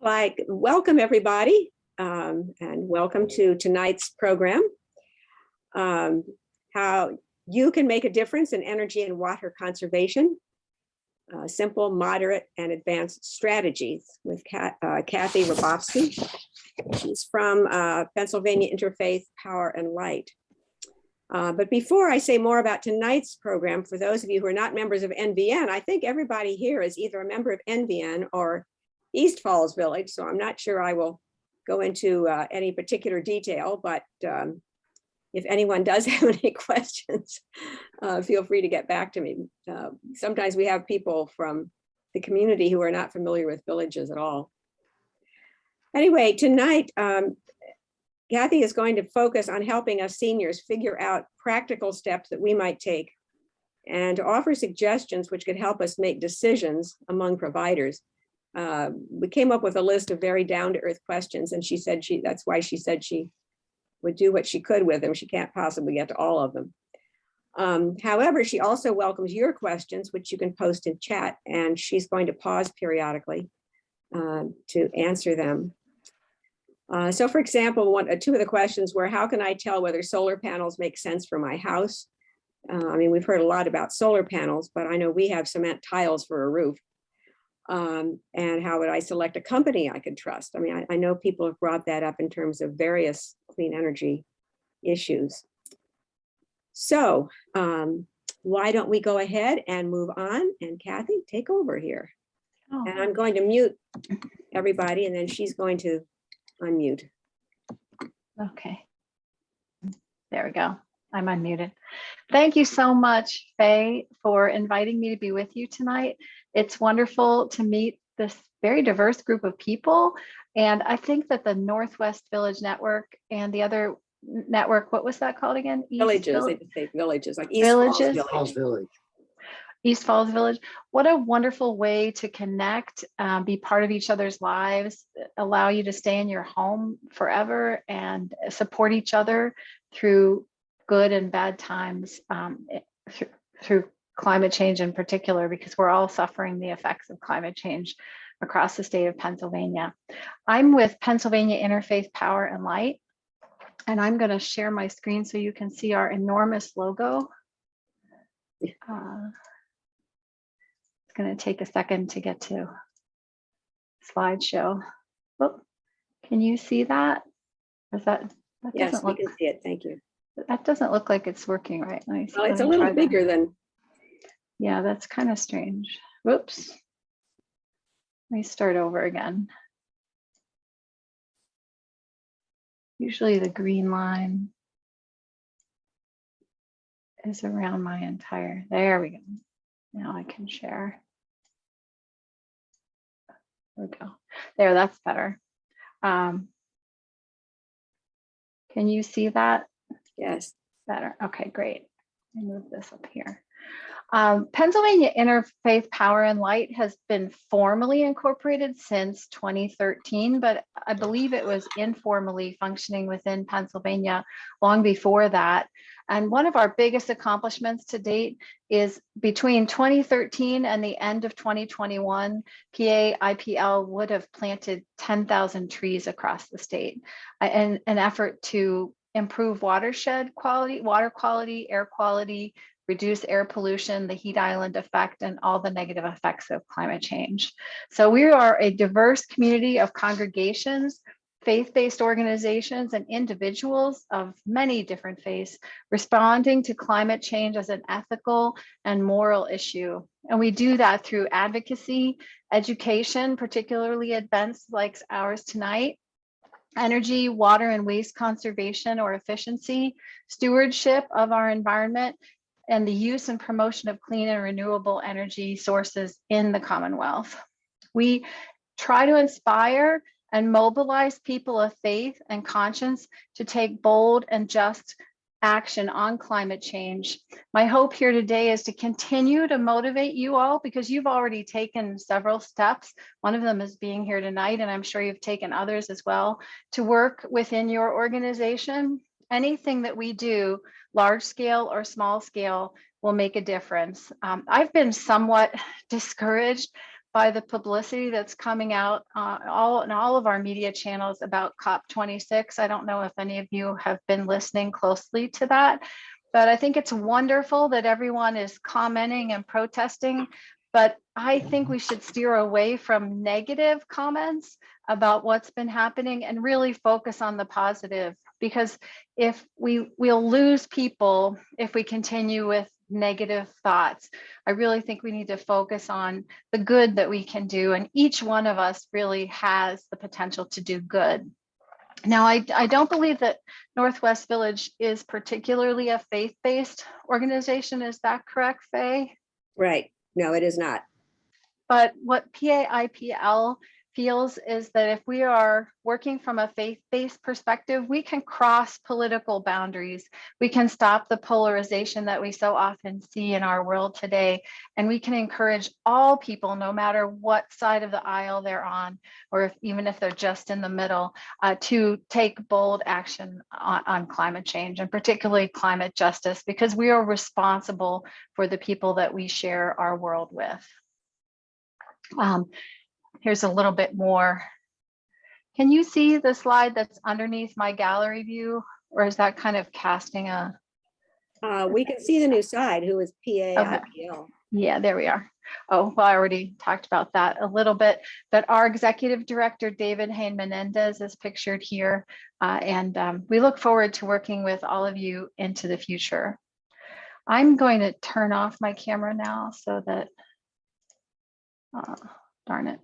Welcome everybody, and welcome to tonight's program, how you can make a difference in energy and water conservation, simple, moderate, and advanced strategies with Kathy Hrabovsky. She's from Pennsylvania Interfaith Power and Light. But before I say more about tonight's program, for those of you who are not members of NVN, I think everybody here is either a member of NVN or East Falls Village, so I'm not sure I will go into any particular detail, but if anyone does have any questions, feel free to get back to me. Sometimes we have people from the community who are not familiar with villages at all. Anyway, tonight, Kathy is going to focus on helping us seniors figure out practical steps that we might take and to offer suggestions which could help us make decisions among providers. We came up with a list of very down-to-earth questions, and she said that's why she said she would do what she could with them. She can't possibly get to all of them. However, she also welcomes your questions, which you can post in chat, and she's going to pause periodically to answer them. So for example, two of the questions were, how can I tell whether solar panels make sense for my house? I mean, we've heard a lot about solar panels, but I know we have cement tiles for a roof. And how would I select a company I could trust? I mean, I know people have brought that up in terms of various clean energy issues. So why don't we go ahead and move on? And Kathy, take over here. Oh. And I'm going to mute everybody, and then she's going to unmute. Okay. There we go. I'm unmuted. Thank you so much, Faye, for inviting me to be with you tonight. It's wonderful to meet this very diverse group of people. And I think that the Northwest Village Network and the other network, what was that called again? Villages, they say villages, like East Villages. Falls Village. East Falls Village. What a wonderful way to connect, be part of each other's lives, allow you to stay in your home forever and support each other through good and bad times, through climate change in particular, because we're all suffering the effects of climate change across the state of Pennsylvania. I'm with Pennsylvania Interfaith Power and Light, and I'm going to share my screen so you can see our enormous logo. It's going to take a second to get to slideshow. Oh, can you see that? Is that yes, doesn't we can see it. Thank you. That doesn't look like it's working right. Well, it's a little bigger than. Yeah, that's kind of strange. Whoops. Let me start over again. Usually the green line is around my entire, there we go. Now I can share. There we go. There, that's better. Can you see that? Yes. Better. Okay, great. Let me move this up here. Pennsylvania Interfaith Power and Light has been formally incorporated since 2013, but I believe it was informally functioning within Pennsylvania long before that. And one of our biggest accomplishments to date is between 2013 and the end of 2021, PA-IPL would have planted 10,000 trees across the state in an effort to improve watershed quality, water quality, air quality, reduce air pollution, the heat island effect, and all the negative effects of climate change. So we are a diverse community of congregations, faith-based organizations, and individuals of many different faiths responding to climate change as an ethical and moral issue. And we do that through advocacy, education, particularly events like ours tonight, energy, water, and waste conservation or efficiency, stewardship of our environment, and the use and promotion of clean and renewable energy sources in the Commonwealth. We try to inspire and mobilize people of faith and conscience to take bold and just action on climate change. My hope here today is to continue to motivate you all, because you've already taken several steps. One of them is being here tonight, and I'm sure you've taken others as well, to work within your organization. Anything that we do, large scale or small scale, will make a difference. I've been somewhat discouraged by the publicity that's coming out in all of our media channels about COP26. I don't know if any of you have been listening closely to that, but I think it's wonderful that everyone is commenting and protesting. But I think we should steer away from negative comments about what's been happening and really focus on the positive, because if we'll lose people if we continue with negative thoughts. I really think we need to focus on the good that we can do, and each one of us really has the potential to do good. Now, I don't believe that Northwest Village is particularly a faith-based organization. Is that correct, Faye? Right. No, it is not. But what PAIPL feels is that if we are working from a faith-based perspective, we can cross political boundaries. We can stop the polarization that we so often see in our world today. And we can encourage all people, no matter what side of the aisle they're on, or even if they're just in the middle, to take bold action on climate change, and particularly climate justice, because we are responsible for the people that we share our world with. Here's a little bit more. Can you see the slide that's underneath my gallery view, or is that kind of casting a? We can see the new side, who is PAIPL. Okay. Yeah, there we are. Oh, well, I already talked about that a little bit, but our executive director, David Hain Menendez, is pictured here. And we look forward to working with all of you into the future. I'm going to turn off my camera now so that, darn it.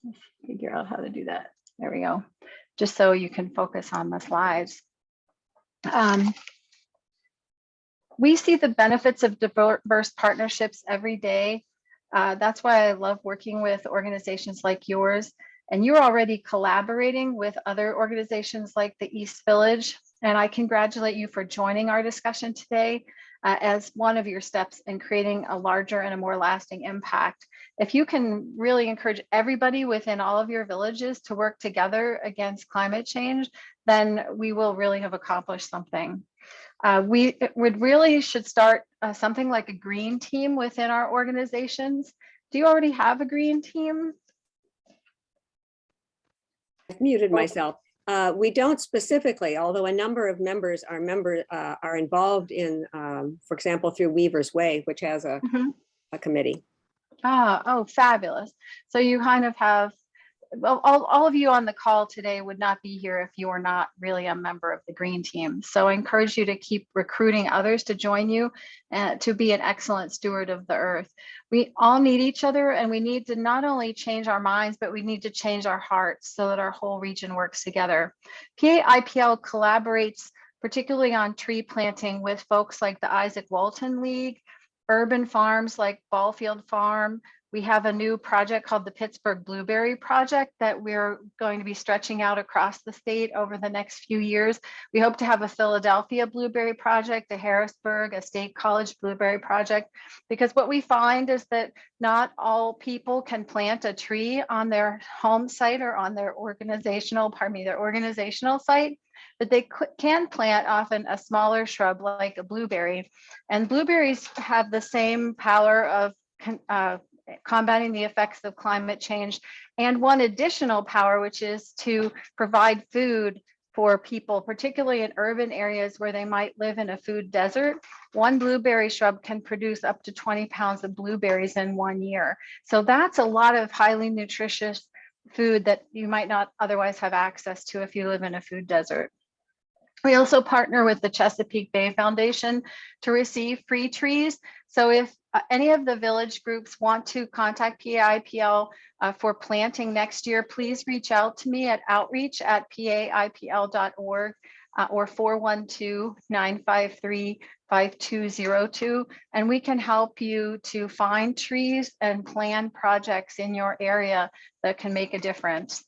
Let's figure out how to do that. There we go. Just so you can focus on the slides. We see the benefits of diverse partnerships every day. That's why I love working with organizations like yours. And you're already collaborating with other organizations like the East Village. And I congratulate you for joining our discussion today as one of your steps in creating a larger and a more lasting impact. If you can really encourage everybody within all of your villages to work together against climate change, then we will really have accomplished something. We would really should start something like a green team within our organizations. Do you already have a green team? I've muted myself. We don't specifically, although a number of members are involved in, for example, through Weaver's Way, which has a committee. Oh, fabulous. So you kind of have, well, all of you on the call today would not be here if you are not really a member of the green team. So I encourage you to keep recruiting others to join you and to be an excellent steward of the earth. We all need each other, and we need to not only change our minds, but we need to change our hearts so that our whole region works together. PAIPL collaborates particularly on tree planting with folks like the Isaac Walton League, urban farms like Ballfield Farm. We have a new project called the Pittsburgh Blueberry Project that we're going to be stretching out across the state over the next few years. We hope to have a Philadelphia Blueberry Project, a Harrisburg, a State College Blueberry Project, because what we find is that not all people can plant a tree on their home site or on their organizational site, but they can plant often a smaller shrub like a blueberry. And blueberries have the same power of combating the effects of climate change, and one additional power, which is to provide food for people, particularly in urban areas where they might live in a food desert. One blueberry shrub can produce up to 20 pounds of blueberries in 1 year. So that's a lot of highly nutritious food that you might not otherwise have access to if you live in a food desert. We also partner with the Chesapeake Bay Foundation to receive free trees. So if any of the village groups want to contact PAIPL for planting next year, please reach out to me at outreach@paipl.org or 412-953-5202. And we can help you to find trees and plan projects in your area that can make a difference.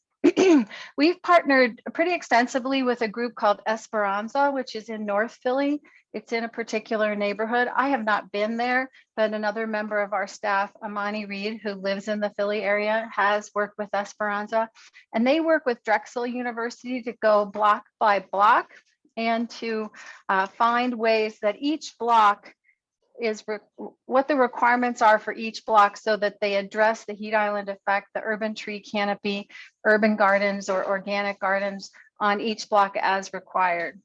We've partnered pretty extensively with a group called Esperanza, which is in North Philly. It's in a particular neighborhood. I have not been there, but another member of our staff, Amani Reed, who lives in the Philly area, has worked with Esperanza. And they work with Drexel University to go block by block and to find ways that each block what the requirements are for each block so that they address the heat island effect, the urban tree canopy, urban gardens or organic gardens on each block as required.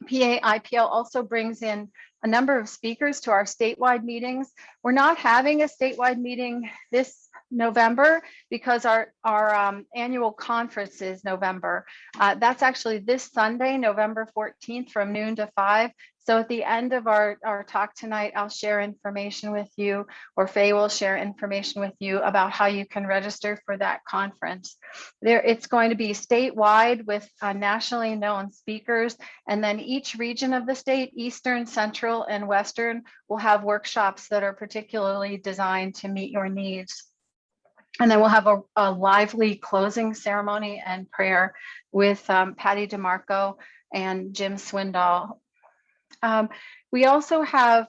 PA-IPL also brings in a number of speakers to our statewide meetings. We're not having a statewide meeting this November because our annual conference is November. That's actually this Sunday, November 14th from noon to 5. So at the end of our talk tonight, I'll share information with you, or Faye will share information with you about how you can register for that conference. It's going to be statewide with nationally known speakers, and then each region of the state, Eastern, Central, and Western, will have workshops that are particularly designed to meet your needs. And then we'll have a lively closing ceremony and prayer with Patty DeMarco and Jim Swindoll. We also have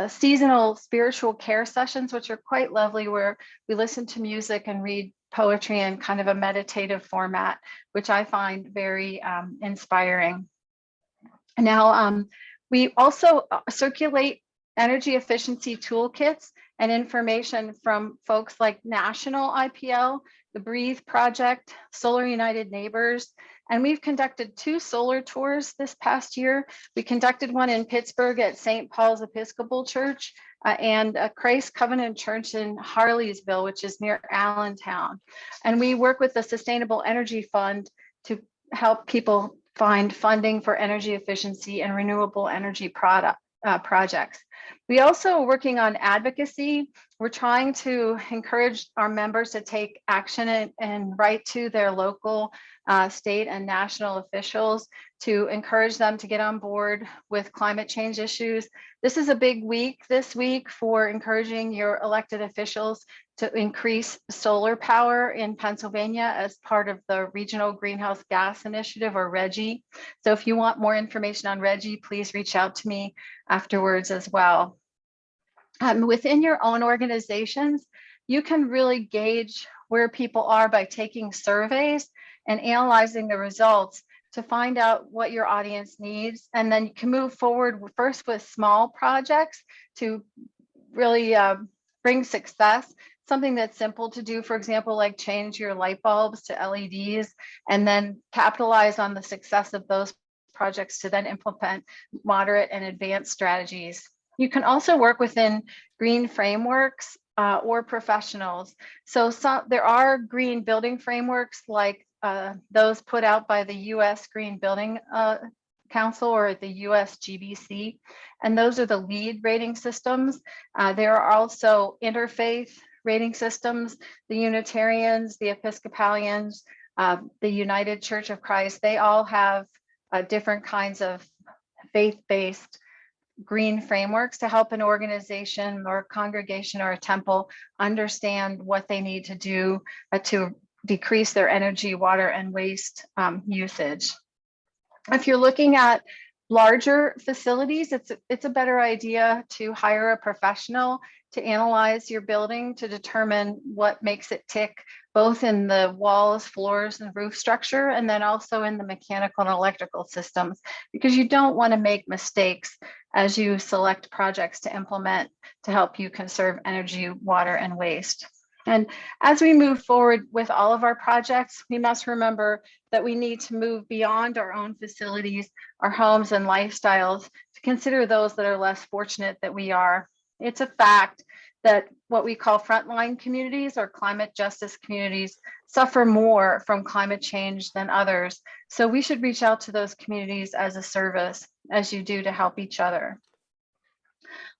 seasonal spiritual care sessions, which are quite lovely, where we listen to music and read poetry in kind of a meditative format, which I find very inspiring. Now, we also circulate energy efficiency toolkits and information from folks like National IPL, the Breathe Project, Solar United Neighbors, and we've conducted 2 solar tours this past year. We conducted one in Pittsburgh at St. Paul's Episcopal Church and a Christ Covenant Church in Harleysville, which is near Allentown. And we work with the Sustainable Energy Fund to help people find funding for energy efficiency and renewable energy projects. We also are working on advocacy. We're trying to encourage our members to take action and write to their local, state and national officials to encourage them to get on board with climate change issues. This is a big week this week for encouraging your elected officials to increase solar power in Pennsylvania as part of the Regional Greenhouse Gas Initiative, or RGGI. So if you want more information on RGGI, please reach out to me afterwards as well. Within your own organizations, you can really gauge where people are by taking surveys and analyzing the results to find out what your audience needs. And then you can move forward first with small projects to really bring success. Something that's simple to do, for example, like change your light bulbs to LEDs, and then capitalize on the success of those projects to then implement moderate and advanced strategies. You can also work within green frameworks or professionals. So there are green building frameworks like those put out by the US Green Building Council or the US GBC, and those are the LEED rating systems. There are also interfaith rating systems, the Unitarians, the Episcopalians, the United Church of Christ. They all have different kinds of faith-based green frameworks to help an organization or a congregation or a temple understand what they need to do to decrease their energy, water, and waste usage. If you're looking at larger facilities, it's a better idea to hire a professional to analyze your building to determine what makes it tick, both in the walls, floors, and roof structure, and then also in the mechanical and electrical systems, because you don't want to make mistakes as you select projects to implement to help you conserve energy, water, and waste. And as we move forward with all of our projects, we must remember that we need to move beyond our own facilities, our homes and lifestyles, to consider those that are less fortunate than we are. It's a fact that what we call frontline communities or climate justice communities suffer more from climate change than others. So we should reach out to those communities as a service, as you do to help each other.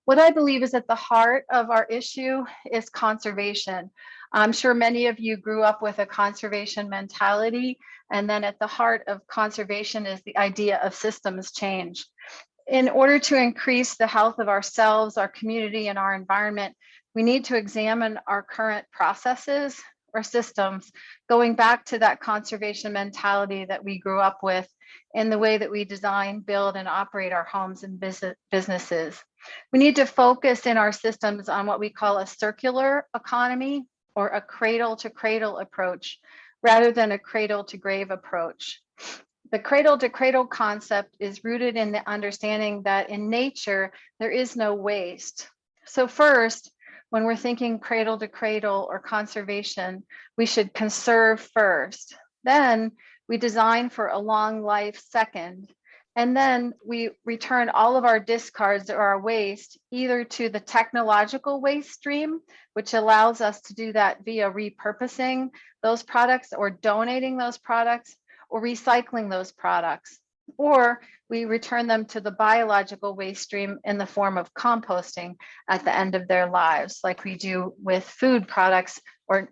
What I believe is at the heart of our issue is conservation. I'm sure many of you grew up with a conservation mentality, and then at the heart of conservation is the idea of systems change. In order to increase the health of ourselves, our community, and our environment, we need to examine our current processes or systems, going back to that conservation mentality that we grew up with in the way that we design, build, and operate our homes and businesses. We need to focus in our systems on what we call a circular economy or a cradle to cradle approach, rather than a cradle to grave approach. The cradle to cradle concept is rooted in the understanding that in nature, there is no waste. So first, when we're thinking cradle to cradle or conservation, we should conserve first. Then we design for a long life second. And then we return all of our discards or our waste either to the technological waste stream, which allows us to do that via repurposing those products or donating those products or recycling those products, or we return them to the biological waste stream in the form of composting at the end of their lives, like we do with food products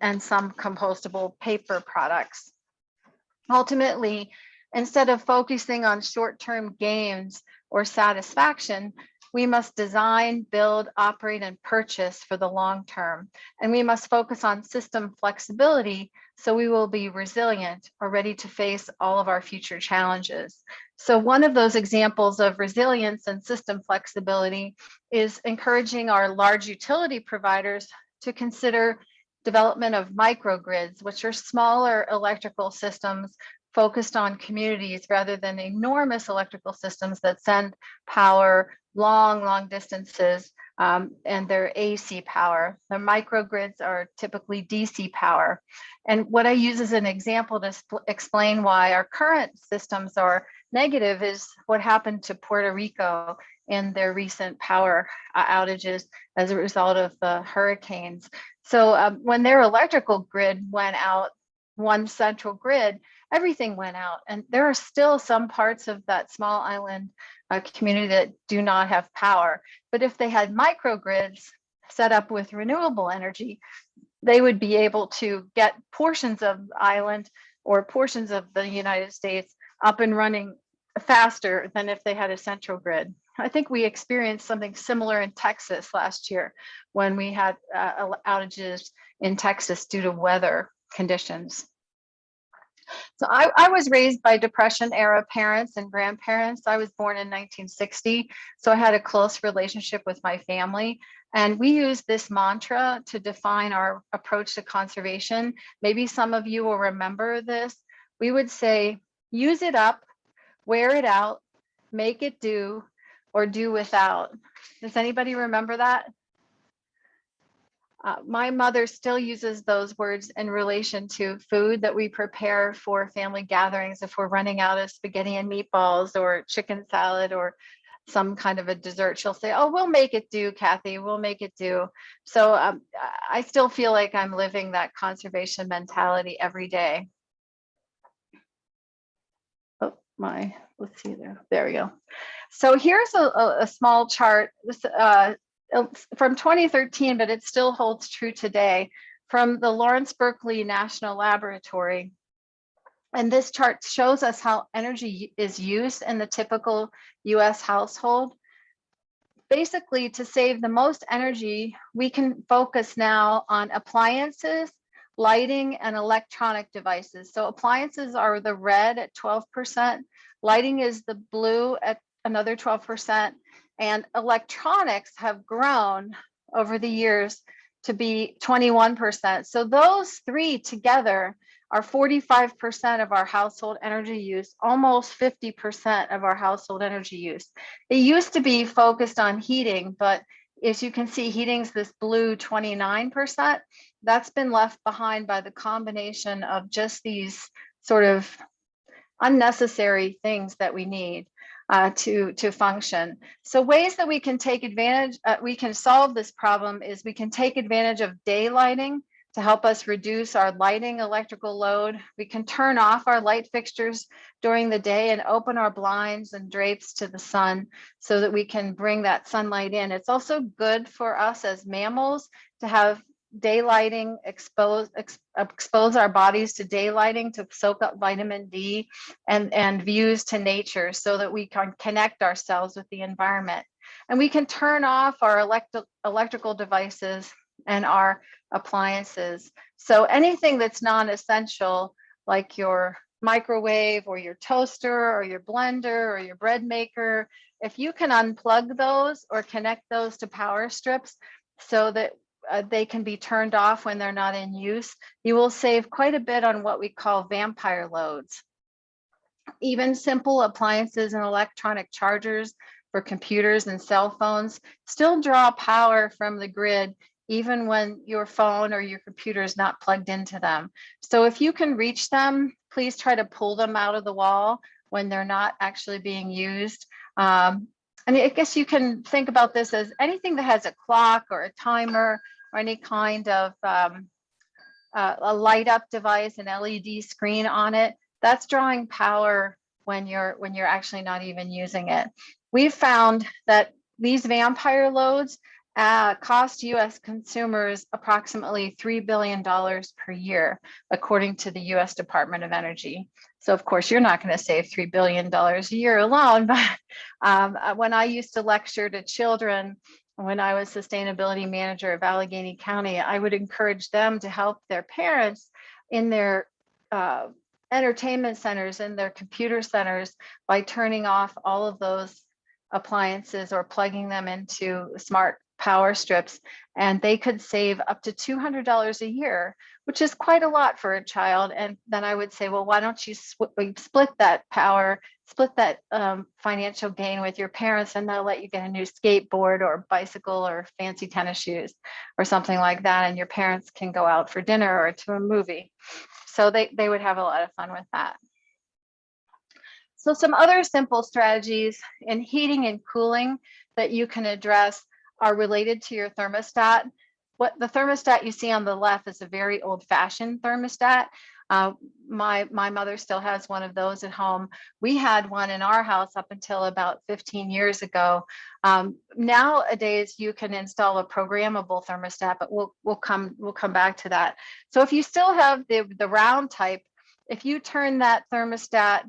and some compostable paper products. Ultimately, instead of focusing on short-term gains or satisfaction, we must design, build, operate, and purchase for the long term. And we must focus on system flexibility so we will be resilient or ready to face all of our future challenges. So one of those examples of resilience and system flexibility is encouraging our large utility providers to consider development of microgrids, which are smaller electrical systems focused on communities rather than enormous electrical systems that send power long distances, and they're AC power. The microgrids are typically DC power. And what I use as an example to explain why our current systems are negative is what happened to Puerto Rico in their recent power outages as a result of the hurricanes. So when their electrical grid went out, one central grid, everything went out. And there are still some parts of that small island community that do not have power. But if they had microgrids set up with renewable energy, they would be able to get portions of the island or portions of the United States up and running faster than if they had a central grid. I think we experienced something similar in Texas last year when we had outages in Texas due to weather conditions. So I was raised by Depression era parents and grandparents. I was born in 1960, so I had a close relationship with my family. And we use this mantra to define our approach to conservation. Maybe some of you will remember this. We would say, use it up, wear it out, make it do, or do without. Does anybody remember that? My mother still uses those words in relation to food that we prepare for family gatherings. If we're running out of spaghetti and meatballs or chicken salad or some kind of a dessert, she'll say, oh, we'll make it do, Kathy, we'll make it do. So I still feel like I'm living that conservation mentality every day. Oh, let's see there. There we go. So here's a small chart. This, from 2013, but it still holds true today, from the Lawrence Berkeley National Laboratory. And this chart shows us how energy is used in the typical US household. Basically, to save the most energy, we can focus now on appliances, lighting, and electronic devices. So appliances are the red at 12%, lighting is the blue at another 12%, and electronics have grown over the years to be 21%. So those three together are 45% of our household energy use, almost 50% of our household energy use. It used to be focused on heating, but as you can see, heating's this blue 29%. That's been left behind by the combination of just these sort of unnecessary things that we need to function. So ways that we can take advantage, we can solve this problem is we can take advantage of daylighting to help us reduce our lighting electrical load. We can turn off our light fixtures during the day and open our blinds and drapes to the sun so that we can bring that sunlight in. It's also good for us as mammals to have daylighting, expose our bodies to daylighting to soak up vitamin D and views to nature so that we can connect ourselves with the environment. And we can turn off our electrical devices and our appliances. So anything that's non-essential, like your microwave or your toaster or your blender or your bread maker, if you can unplug those or connect those to power strips so that they can be turned off when they're not in use, you will save quite a bit on what we call vampire loads. Even simple appliances and electronic chargers for computers and cell phones still draw power from the grid, even when your phone or your computer is not plugged into them. So if you can reach them, please try to pull them out of the wall when they're not actually being used. And I guess you can think about this as anything that has a clock or a timer or any kind of a light up device, an LED screen on it, that's drawing power when you're actually not even using it. We've found that these vampire loads cost US consumers approximately $3 billion per year, according to the US Department of Energy. So of course, you're not going to save $3 billion a year alone, but when I used to lecture to children, when I was sustainability manager of Allegheny County, I would encourage them to help their parents in their entertainment centers and their computer centers by turning off all of those appliances or plugging them into smart power strips, and they could save up to $200 a year, which is quite a lot for a child. And then I would say, well, why don't you split that financial gain with your parents, and they'll let you get a new skateboard or bicycle or fancy tennis shoes or something like that, and your parents can go out for dinner or to a movie. So they would have a lot of fun with that. So some other simple strategies in heating and cooling that you can address are related to your thermostat. What the thermostat you see on the left is a very old-fashioned thermostat. My mother still has one of those at home. We had one in our house up until about 15 years ago. Nowadays, you can install a programmable thermostat, but we'll come back to that. So if you still have the round type, if you turn that thermostat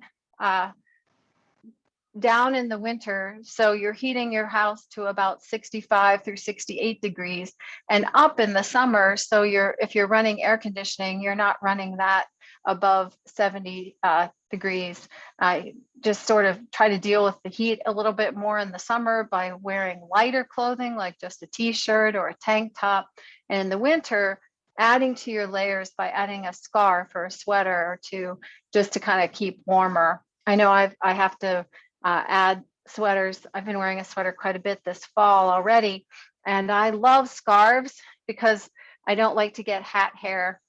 down in the winter, so you're heating your house to about 65 through 68 degrees, and up in the summer, so if you're running air conditioning, you're not running that above 70 degrees. Just sort of try to deal with the heat a little bit more in the summer by wearing lighter clothing, like just a t-shirt or a tank top, and in the winter, adding to your layers by adding a scarf or a sweater or two, just to kind of keep warmer. I know I have to add sweaters. I've been wearing a sweater quite a bit this fall already, and I love scarves because I don't like to get hat hair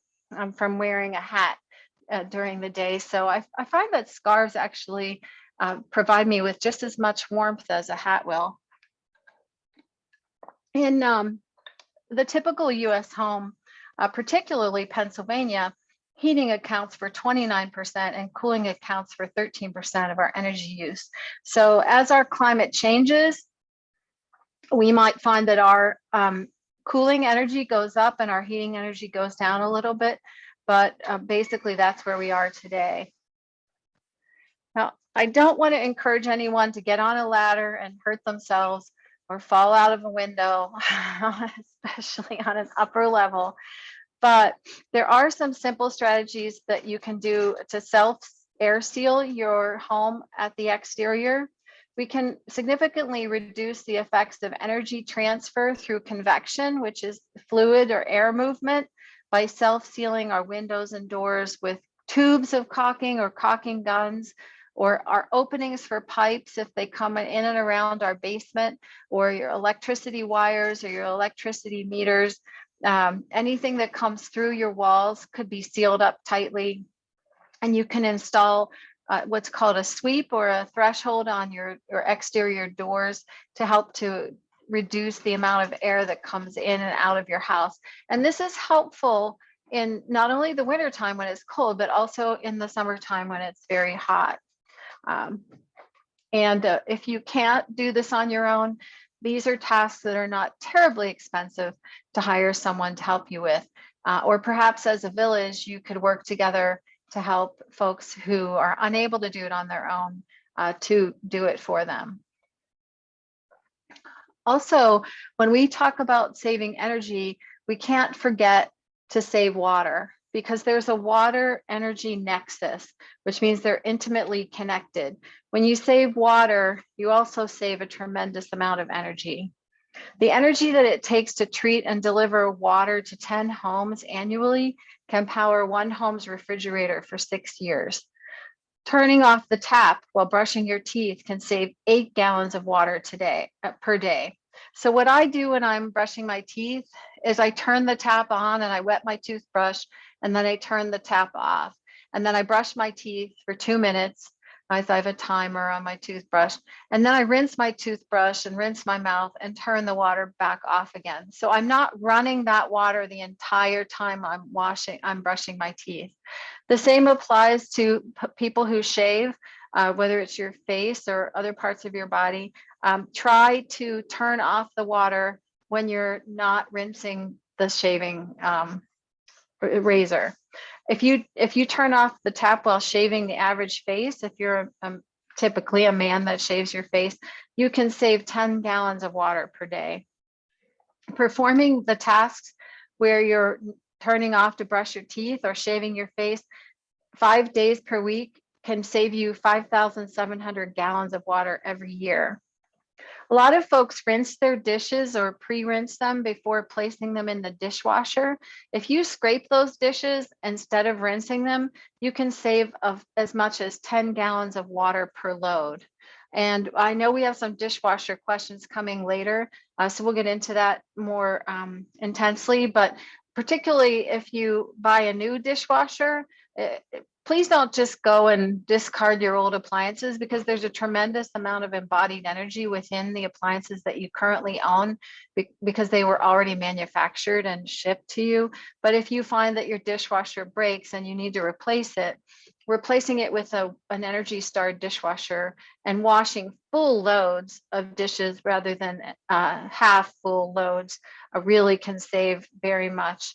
from wearing a hat during the day. So I find that scarves actually provide me with just as much warmth as a hat will. In the typical US home, particularly Pennsylvania, heating accounts for 29% and cooling accounts for 13% of our energy use. So as our climate changes, we might find that our cooling energy goes up and our heating energy goes down a little bit, but basically that's where we are today. Now, I don't want to encourage anyone to get on a ladder and hurt themselves or fall out of a window, especially on an upper level. But there are some simple strategies that you can do to self-air seal your home at the exterior. We can significantly reduce the effects of energy transfer through convection, which is fluid or air movement, by self-sealing our windows and doors with tubes of caulking or caulking guns, or our openings for pipes if they come in and around our basement, or your electricity wires or your electricity meters. Anything that comes through your walls could be sealed up tightly, and you can install what's called a sweep or a threshold on your exterior doors to help to reduce the amount of air that comes in and out of your house. And this is helpful in not only the wintertime when it's cold, but also in the summertime when it's very hot. If you can't do this on your own, these are tasks that are not terribly expensive to hire someone to help you with. Or perhaps as a village, you could work together to help folks who are unable to do it on their own to do it for them. Also, when we talk about saving energy, we can't forget to save water, because there's a water energy nexus, which means they're intimately connected. When you save water, you also save a tremendous amount of energy. The energy that it takes to treat and deliver water to 10 homes annually can power one home's refrigerator for 6 years. Turning off the tap while brushing your teeth can save 8 gallons of water per day. So what I do when I'm brushing my teeth is I turn the tap on and I wet my toothbrush, and then I turn the tap off. And then I brush my teeth for 2 minutes. I have a timer on my toothbrush. And then I rinse my toothbrush and rinse my mouth and turn the water back off again. So I'm not running that water the entire time I'm brushing my teeth. The same applies to people who shave, whether it's your face or other parts of your body. Try to turn off the water when you're not rinsing the shaving razor. If you turn off the tap while shaving the average face, if you're typically a man that shaves your face, you can save 10 gallons of water per day. Performing the tasks where you're turning off to brush your teeth or shaving your face 5 days per week can save you 5,700 gallons of water every year. A lot of folks rinse their dishes or pre-rinse them before placing them in the dishwasher. If you scrape those dishes instead of rinsing them, you can save as much as 10 gallons of water per load. And I know we have some dishwasher questions coming later, so we'll get into that more intensely, but particularly if you buy a new dishwasher, please don't just go and discard your old appliances, because there's a tremendous amount of embodied energy within the appliances that you currently own because they were already manufactured and shipped to you. But if you find that your dishwasher breaks and you need to replace it, replacing it with an Energy Star dishwasher and washing full loads of dishes rather than half full loads really can save very much.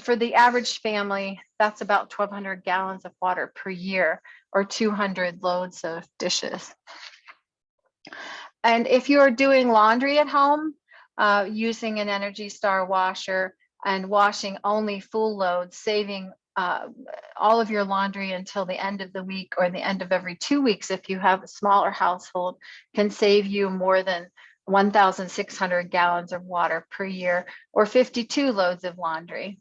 For the average family, that's about 1,200 gallons of water per year, or 200 loads of dishes. And if you're doing laundry at home, using an Energy Star washer and washing only full loads, saving all of your laundry until the end of the week or the end of every 2 weeks, if you have a smaller household, can save you more than 1,600 gallons of water per year, or 52 loads of laundry.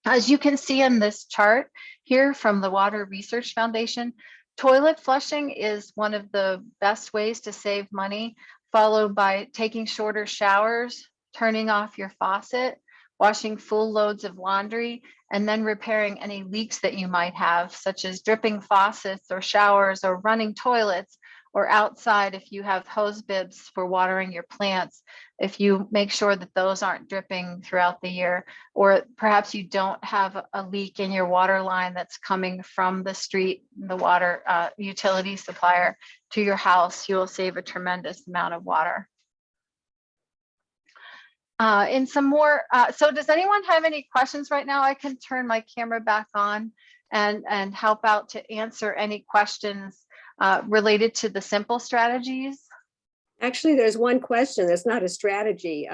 As you can see in this chart here from the Water Research Foundation, toilet flushing is one of the best ways to save money, followed by taking shorter showers, turning off your faucet, washing full loads of laundry, and then repairing any leaks that you might have, such as dripping faucets or showers or running toilets, or outside if you have hose bibs for watering your plants, if you make sure that those aren't dripping throughout the year, or perhaps you don't have a leak in your water line that's coming from the street, the water utility supplier to your house, you will save a tremendous amount of water. In some more, so does anyone have any questions right now? I can turn my camera back on and help out to answer any questions related to the simple strategies. Actually, there's one question that's not a strategy.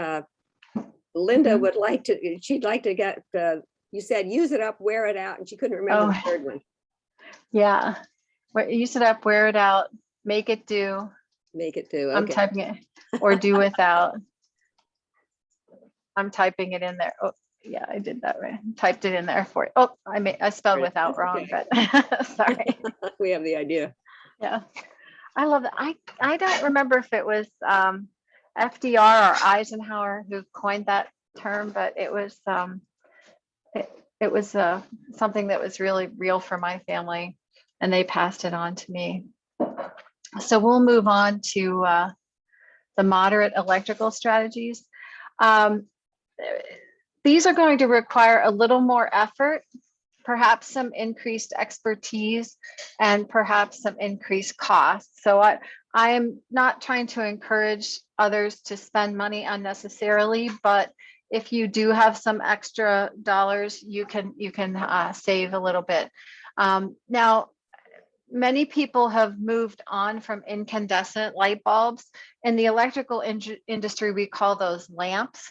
Linda would like to, she'd like to get, you said use it up, wear it out, and she couldn't remember the third one. Yeah, use it up, wear it out, make it do. Make it do, okay. I'm typing it, or do without. I'm typing it in there. Oh, yeah, I did that right. Typed it in there for you. Oh, I spelled without wrong, but sorry. We have the idea. Yeah, I love that. I don't remember if it was FDR or Eisenhower who coined that term, but it was it was something that was really real for my family, and they passed it on to me. So we'll move on to the moderate electrical strategies. These are going to require a little more effort, perhaps some increased expertise, and perhaps some increased costs. So I am not trying to encourage others to spend money unnecessarily, but if you do have some extra dollars, you can save a little bit. Now, many people have moved on from incandescent light bulbs. In the electrical industry, we call those lamps.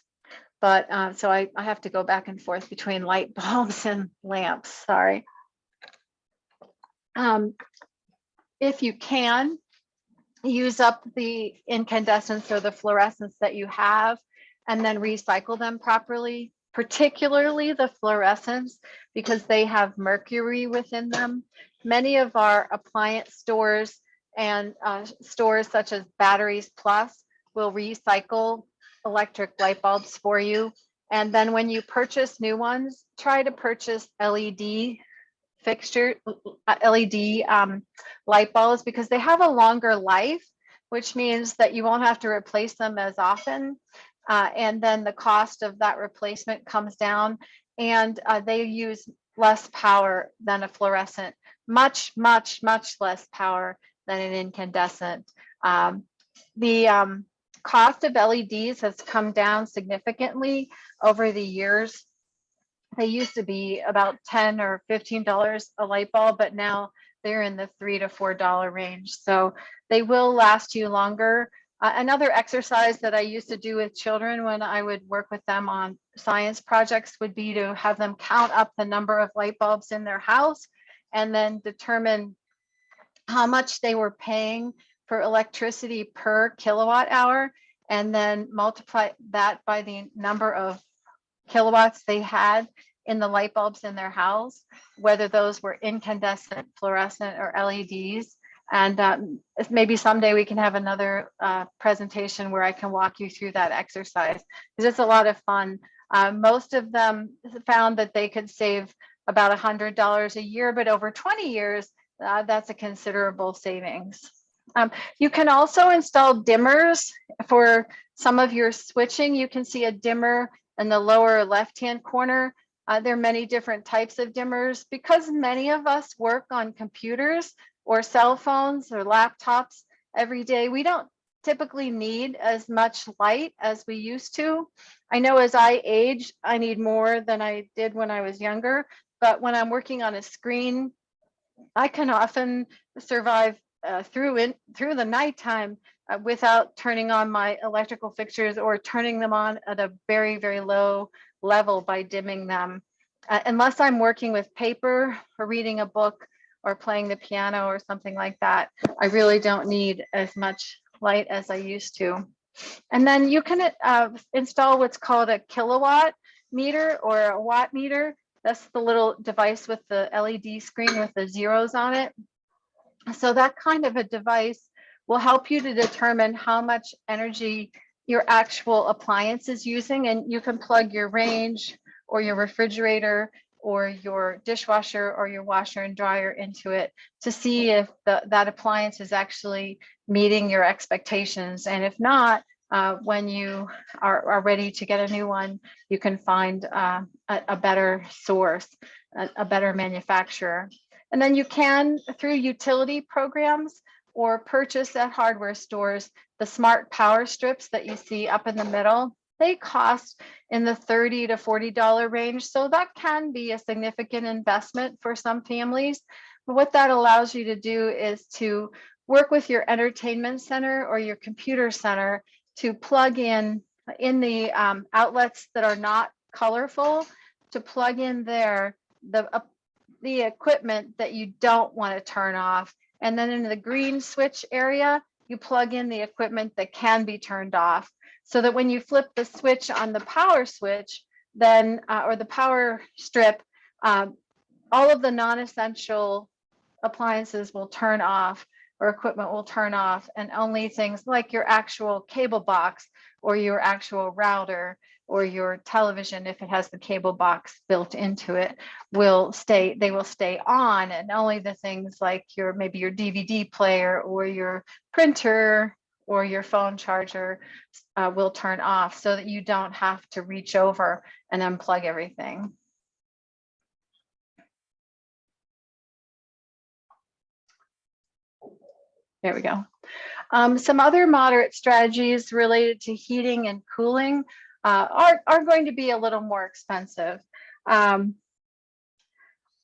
But so I have to go back and forth between light bulbs and lamps, sorry. If you can, use up the incandescence or the fluorescence that you have and then recycle them properly, particularly the fluorescents, because they have mercury within them. Many of our appliance stores and stores such as Batteries Plus will recycle electric light bulbs for you. And then when you purchase new ones, try to purchase LED fixture, LED light bulbs, because they have a longer life, which means that you won't have to replace them as often. And then the cost of that replacement comes down, and they use less power than a fluorescent, much less power than an incandescent. The cost of LEDs has come down significantly over the years. They used to be about $10 or $15 a light bulb, but now they're in the $3 to $4 range. So they will last you longer. Another exercise that I used to do with children when I would work with them on science projects would be to have them count up the number of light bulbs in their house and then determine how much they were paying for electricity per kilowatt hour, and then multiply that by the number of kilowatts they had in the light bulbs in their house, whether those were incandescent, fluorescent, or LEDs. And maybe someday we can have another presentation where I can walk you through that exercise, because it's a lot of fun. Most of them found that they could save about $100 a year, but over 20 years, that's a considerable savings. You can also install dimmers for some of your switching. You can see a dimmer in the lower left-hand corner. There are many different types of dimmers. Because many of us work on computers or cell phones or laptops every day, we don't typically need as much light as we used to. I know as I age, I need more than I did when I was younger, but when I'm working on a screen, I can often survive through the nighttime without turning on my electrical fixtures or turning them on at a very low level by dimming them. Unless I'm working with paper or reading a book or playing the piano or something like that, I really don't need as much light as I used to. And then you can install what's called a kilowatt meter or a watt meter. That's the little device with the LED screen with the zeros on it. So that kind of a device will help you to determine how much energy your actual appliance is using, and you can plug your range or your refrigerator or your dishwasher or your washer and dryer into it to see if that appliance is actually meeting your expectations. And if not, when you are ready to get a new one, you can find a better source, a better manufacturer. And then you can, through utility programs or purchase at hardware stores, the smart power strips that you see up in the middle. They cost in the $30 to $40 range. So that can be a significant investment for some families. But what that allows you to do is to work with your entertainment center or your computer center to plug in the outlets that are not colorful, to plug in there the equipment that you don't want to turn off. And then in the green switch area, you plug in the equipment that can be turned off, so that when you flip the switch on the power switch, then or the power strip, all of the non-essential appliances will turn off or equipment will turn off, and only things like your actual cable box or your actual router or your television, if it has the cable box built into it, will stay on, and only the things like maybe your DVD player or your printer or your phone charger will turn off, so that you don't have to reach over and unplug everything. There we go. Some other moderate strategies related to heating and cooling are going to be a little more expensive. I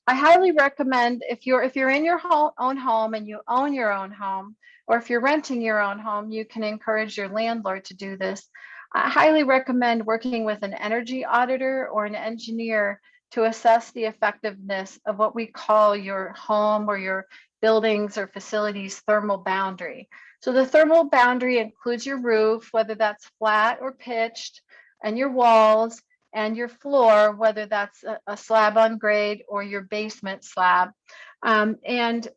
highly recommend, if you're in your own home and you own your own home, or if you're renting your own home, you can encourage your landlord to do this. I highly recommend working with an energy auditor or an engineer to assess the effectiveness of what we call your home or your buildings or facilities thermal boundary. So the thermal boundary includes your roof, whether that's flat or pitched, and your walls, and your floor, whether that's a slab on grade or your basement slab. And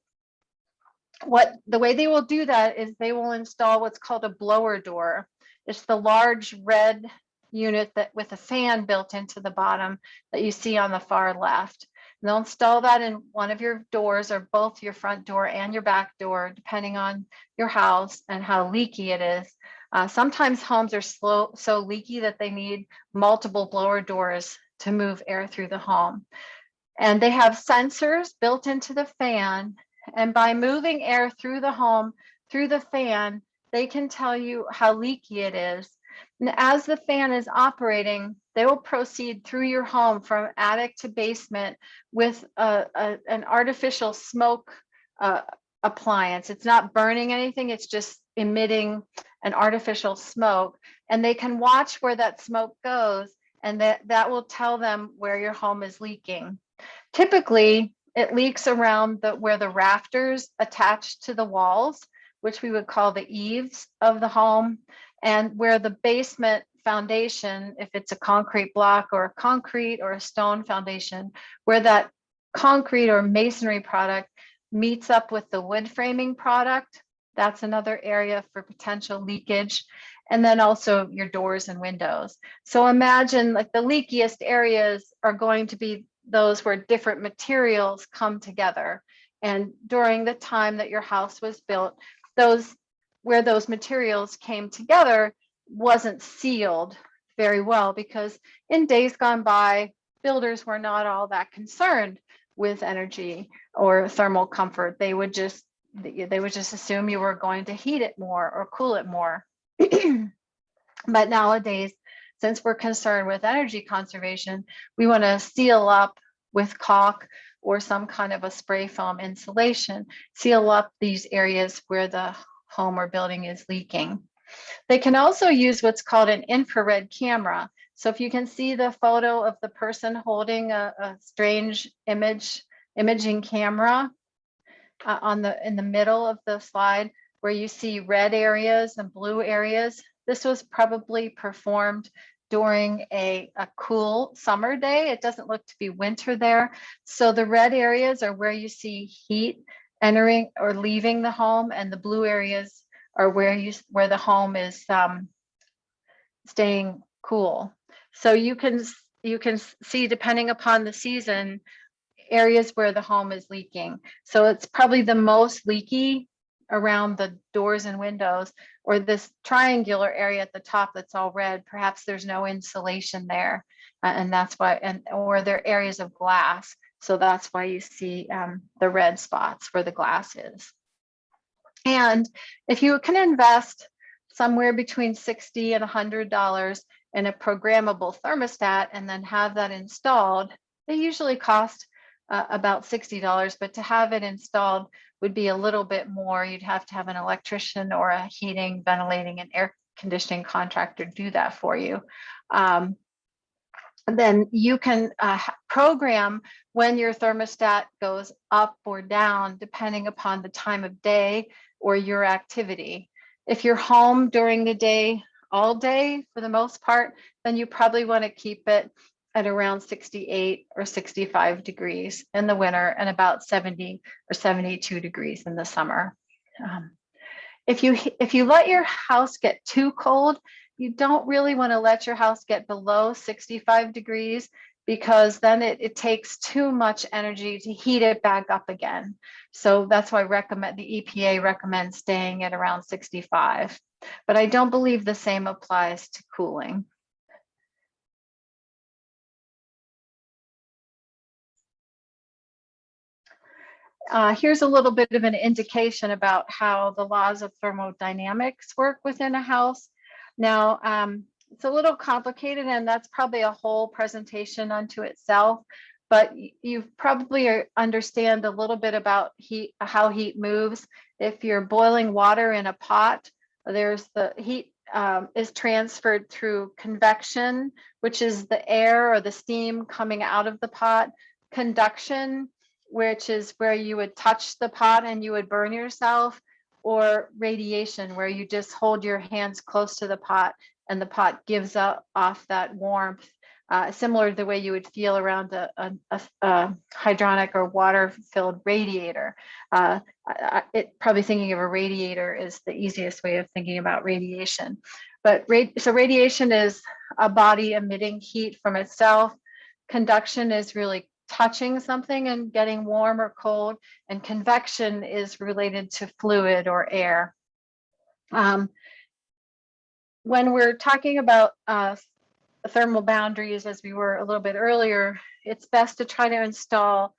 the way they will do that is they will install what's called a blower door. It's the large red unit that with a fan built into the bottom that you see on the far left. And they'll install that in one of your doors, or both your front door and your back door, depending on your house and how leaky it is. Sometimes homes are so leaky that they need multiple blower doors to move air through the home. And they have sensors built into the fan. And by moving air through the home, through the fan, they can tell you how leaky it is. And as the fan is operating, they will proceed through your home from attic to basement with an artificial smoke appliance. It's not burning anything, it's just emitting an artificial smoke. And they can watch where that smoke goes, and that will tell them where your home is leaking. Typically, it leaks around where the rafters attach to the walls, which we would call the eaves of the home, and where the basement foundation, if it's a concrete block or a concrete or a stone foundation, where that concrete or masonry product meets up with the wood framing product, that's another area for potential leakage. And then also your doors and windows. So imagine like the leakiest areas are going to be those where different materials come together. And during the time that your house was built, where those materials came together wasn't sealed very well, because in days gone by, builders were not all that concerned with energy or thermal comfort. They would just assume you were going to heat it more or cool it more. But nowadays, since we're concerned with energy conservation, we want to seal up with caulk or some kind of a spray foam insulation, seal up these areas where the home or building is leaking. They can also use what's called an infrared camera. So if you can see the photo of the person holding a strange imaging camera in the middle of the slide, where you see red areas and blue areas, this was probably performed during a cool summer day. It doesn't look to be winter there. So the red areas are where you see heat entering or leaving the home, and the blue areas are where the home is staying cool. So you can see, depending upon the season, areas where the home is leaking. So it's probably the most leaky around the doors and windows, or this triangular area at the top that's all red. Perhaps there's no insulation there, and that's why, or there are areas of glass. So that's why you see the red spots where the glass is. And if you can invest somewhere between $60 and $100 in a programmable thermostat and then have that installed, they usually cost about $60, but to have it installed would be a little bit more. You'd have to have an electrician or a heating, ventilating, and air conditioning contractor do that for you. Then you can program when your thermostat goes up or down, depending upon the time of day or your activity. If you're home during the day, all day for the most part, then you probably want to keep it at around 68 or 65 degrees in the winter, and about 70 or 72 degrees in the summer. If you let your house get too cold, you don't really want to let your house get below 65 degrees, because then it takes too much energy to heat it back up again. So that's why the EPA recommends staying at around 65. But I don't believe the same applies to cooling. Here's a little bit of an indication about how the laws of thermodynamics work within a house. Now, it's a little complicated, and that's probably a whole presentation unto itself, but you probably understand a little bit about how heat moves. If you're boiling water in a pot, there's the heat is transferred through convection, which is the air or the steam coming out of the pot, conduction, which is where you would touch the pot and you would burn yourself, or radiation, where you just hold your hands close to the pot and the pot gives off that warmth similar to the way you would feel around a hydronic or water-filled radiator. Probably thinking of a radiator is the easiest way of thinking about radiation. But so radiation is a body emitting heat from itself. Conduction is really touching something and getting warm or cold, and convection is related to fluid or air. When we're talking about thermal boundaries, as we were a little bit earlier, it's best to try to install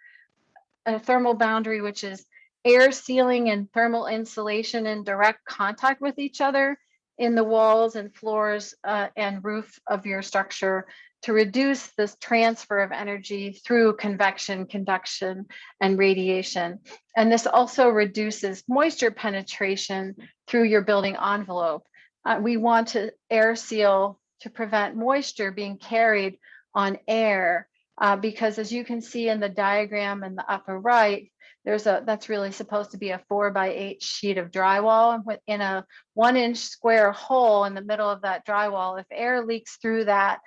a thermal boundary which is air sealing and thermal insulation in direct contact with each other in the walls and floors and roof of your structure, to reduce this transfer of energy through convection, conduction, and radiation. And this also reduces moisture penetration through your building envelope. We want to air seal to prevent moisture being carried on air, because as you can see in the diagram in the upper right, that's really supposed to be a 4x8 sheet of drywall, and in a 1-inch square hole in the middle of that drywall, if air leaks through that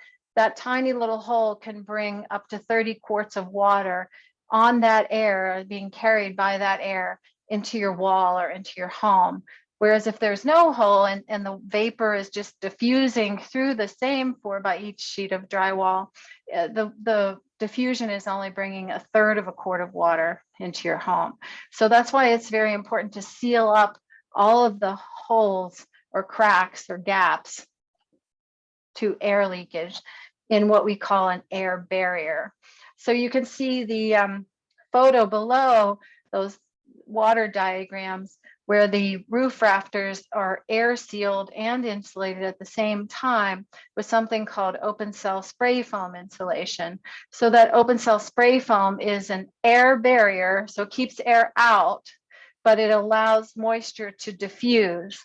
tiny little hole can bring up to 30 quarts of water on that air, being carried by that air into your wall or into your home. Whereas if there's no hole and the vapor is just diffusing through the same 4x8 sheet of drywall, the diffusion is only bringing 1/3 of a quart of water into your home. So that's why it's very important to seal up all of the holes or cracks or gaps to air leakage in what we call an air barrier. So you can see the photo below, those water diagrams, where the roof rafters are air sealed and insulated at the same time with something called open cell spray foam insulation. So that open cell spray foam is an air barrier, so it keeps air out, but it allows moisture to diffuse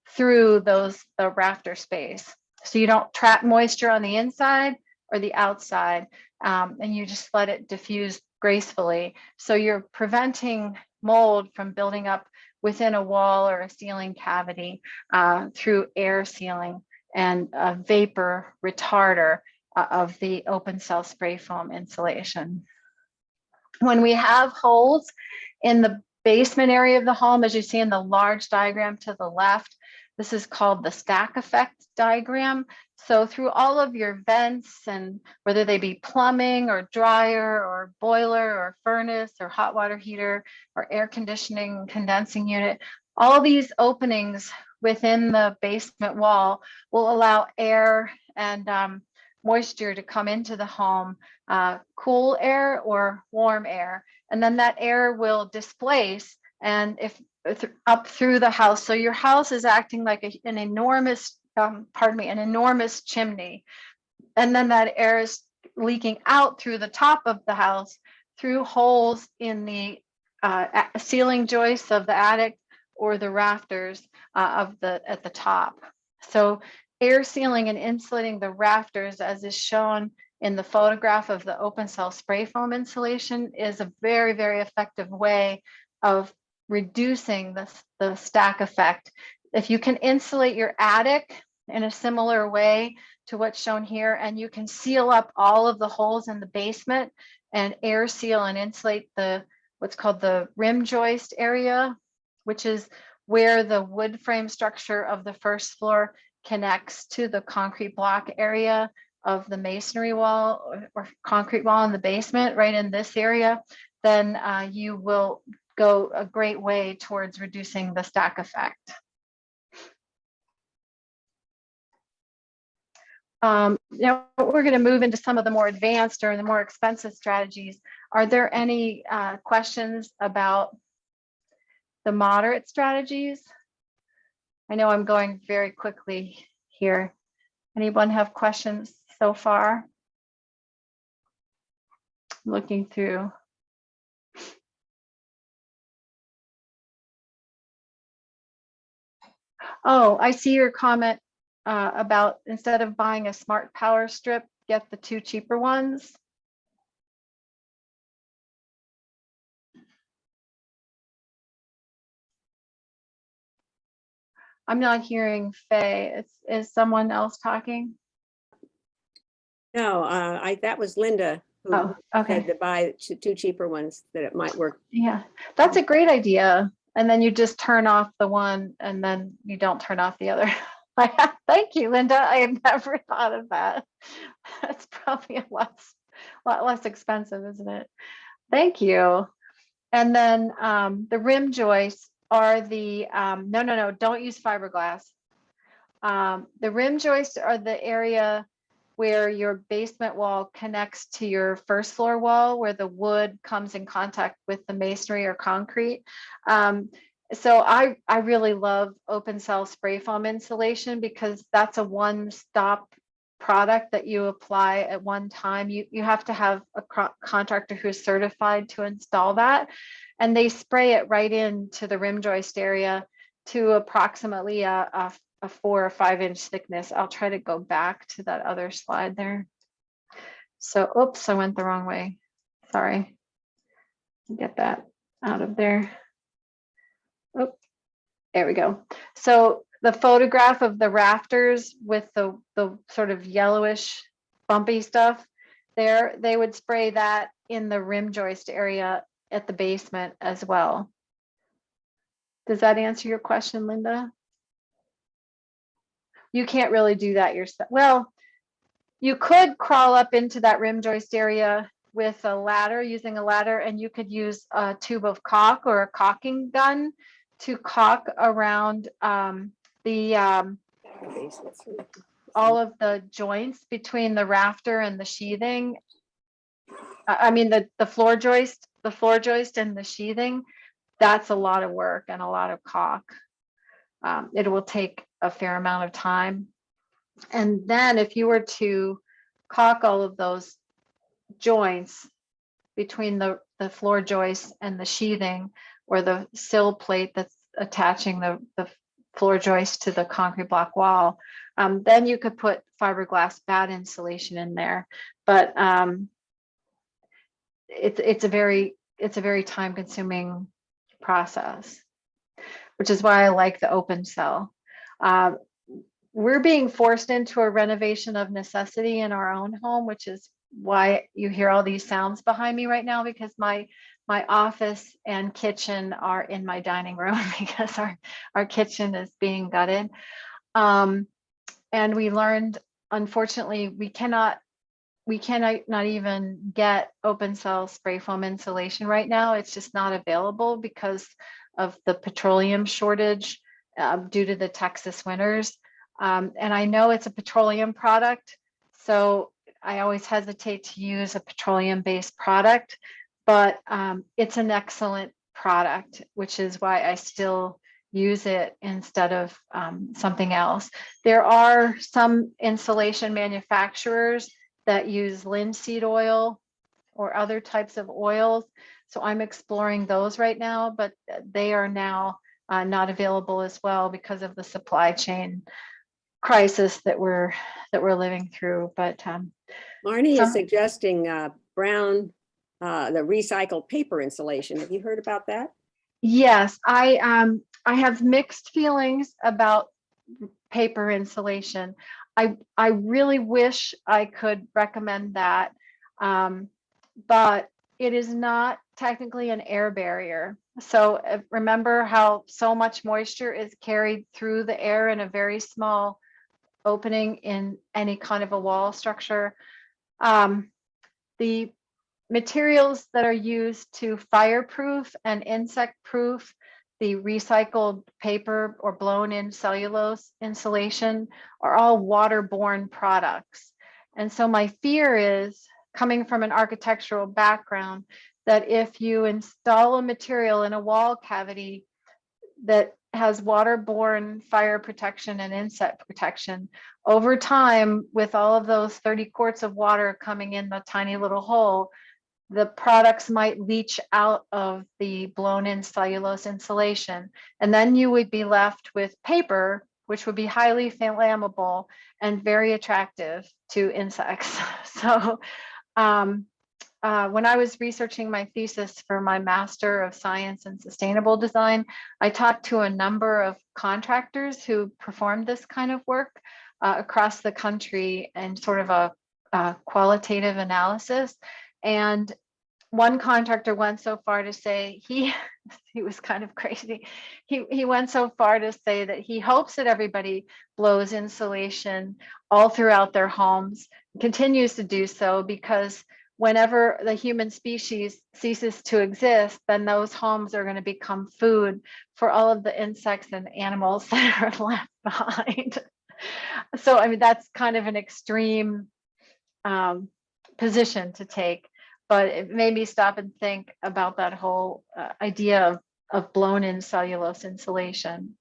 through the rafter space. So you don't trap moisture on the inside or the outside, and you just let it diffuse gracefully. So you're preventing mold from building up within a wall or a ceiling cavity through air sealing and a vapor retarder of the open cell spray foam insulation. When we have holes in the basement area of the home, as you see in the large diagram to the left, this is called the stack effect diagram. So through all of your vents, and whether they be plumbing or dryer or boiler or furnace or hot water heater or air conditioning condensing unit, all these openings within the basement wall will allow air and moisture to come into the home, cool air or warm air. And then that air will displace and up through the house. So your house is acting like an enormous, an enormous chimney. And then that air is leaking out through the top of the house, through holes in the ceiling joists of the attic or the rafters at the top. So air sealing and insulating the rafters, as is shown in the photograph of the open cell spray foam insulation, is a very, very effective way of reducing the stack effect. If you can insulate your attic in a similar way to what's shown here, and you can seal up all of the holes in the basement and air seal and insulate what's called the rim joist area, which is where the wood frame structure of the first floor connects to the concrete block area of the masonry wall or concrete wall in the basement, right in this area, then you will go a great way towards reducing the stack effect. Now we're going to move into some of the more advanced or the more expensive strategies. Are there any questions about the moderate strategies? I know I'm going very quickly here. Anyone have questions so far? Looking through. Oh, I see your comment about instead of buying a smart power strip, get the 2 cheaper ones. I'm not hearing Faye. Is someone else talking? No, that was Linda who Oh, okay. said to buy two cheaper ones, that it might work. Yeah, that's a great idea. And then you just turn off the one and then you don't turn off the other. Thank you, Linda. I have never thought of that. That's probably a lot less expensive, isn't it? Thank you. And then the rim joists are the, no, don't use fiberglass. The rim joists are the area where your basement wall connects to your first floor wall, where the wood comes in contact with the masonry or concrete. So I really love open cell spray foam insulation because that's a one-stop product that you apply at one time. You have to have a contractor who's certified to install that, and they spray it right into the rim joist area to approximately a 4 or 5 inch thickness. I'll try to go back to that other slide there. So, oops, I went the wrong way. Sorry. Get that out of there. Oh, there we go. So the photograph of the rafters with the sort of yellowish bumpy stuff there, they would spray that in the rim joist area at the basement as well. Does that answer your question, Linda? You can't really do that yourself. Well, you could crawl up into that rim joist area with a ladder, using a ladder, and you could use a tube of caulk or a caulking gun to caulk around all of the joints between the rafter and the sheathing. I mean the floor joist and the sheathing. That's a lot of work and a lot of caulk. It will take a fair amount of time. And then if you were to caulk all of those joints between the floor joist and the sheathing, or the sill plate that's attaching the floor joist to the concrete block wall, then you could put fiberglass bat insulation in there. But it's a very time consuming process, which is why I like the open cell. We're being forced into a renovation of necessity in our own home, which is why you hear all these sounds behind me right now, because my office and kitchen are in my dining room because our kitchen is being gutted. And we learned, unfortunately, we cannot not even get open cell spray foam insulation right now. It's just not available because of the petroleum shortage due to the Texas winters. And I know it's a petroleum product, so I always hesitate to use a petroleum-based product, but it's an excellent product, which is why I still use it instead of something else. There are some insulation manufacturers that use linseed oil or other types of oils, so I'm exploring those right now, but they are now not available as well because of the supply chain crisis that we're living through. But Marnie is suggesting brown, the recycled paper insulation. Have you heard about that? Yes, I have mixed feelings about paper insulation. I really wish I could recommend that, but it is not technically an air barrier. So remember how so much moisture is carried through the air in a very small opening in any kind of a wall structure. The materials that are used to fireproof and insect proof the recycled paper or blown in cellulose insulation are all waterborne products. And so my fear is, coming from an architectural background, that if you install a material in a wall cavity that has waterborne fire protection and insect protection, over time, with all of those 30 quarts of water coming in the tiny little hole, the products might leach out of the blown in cellulose insulation. And then you would be left with paper, which would be highly flammable and very attractive to insects. So when I was researching my thesis for my Master of Science in Sustainable Design, I talked to a number of contractors who performed this kind of work across the country in sort of a qualitative analysis. And one contractor went so far to say he was kind of crazy. He went so far to say that he hopes that everybody blows insulation all throughout their homes, continues to do so, because whenever the human species ceases to exist, then those homes are going to become food for all of the insects and animals that are left behind. So, I mean, that's kind of an extreme position to take, but it made me stop and think about that whole idea of blown-in cellulose insulation.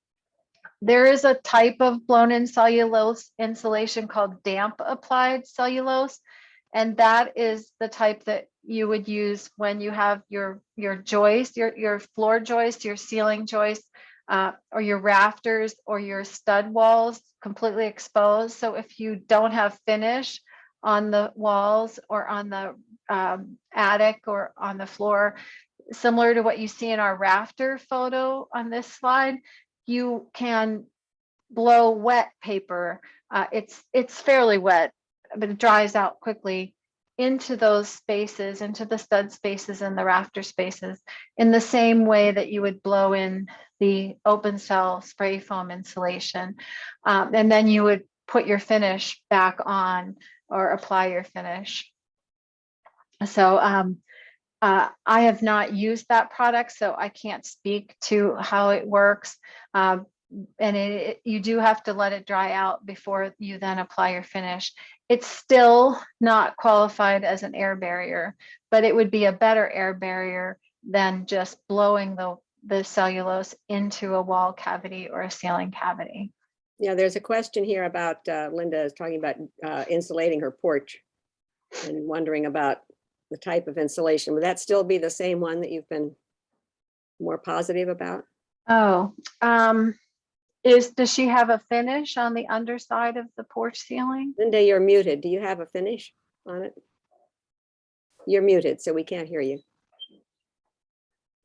There is a type of blown-in cellulose insulation called damp applied cellulose, and that is the type that you would use when you have your joist, your floor joist, your ceiling joist, or your rafters or your stud walls completely exposed. So if you don't have finish on the walls or on the attic or on the floor, similar to what you see in our rafter photo on this slide, you can blow wet paper. It's fairly wet, but it dries out quickly into those spaces, into the stud spaces and the rafter spaces, in the same way that you would blow in the open cell spray foam insulation. And then you would put your finish back on or apply your finish. So I have not used that product, so I can't speak to how it works. And you do have to let it dry out before you then apply your finish. It's still not qualified as an air barrier, but it would be a better air barrier than just blowing the cellulose into a wall cavity or a ceiling cavity. Yeah, there's a question here about Linda is talking about insulating her porch and wondering about the type of insulation. Would that still be the same one that you've been more positive about? Oh, does she have a finish on the underside of the porch ceiling? Linda, you're muted. Do you have a finish on it? You're muted, so we can't hear you.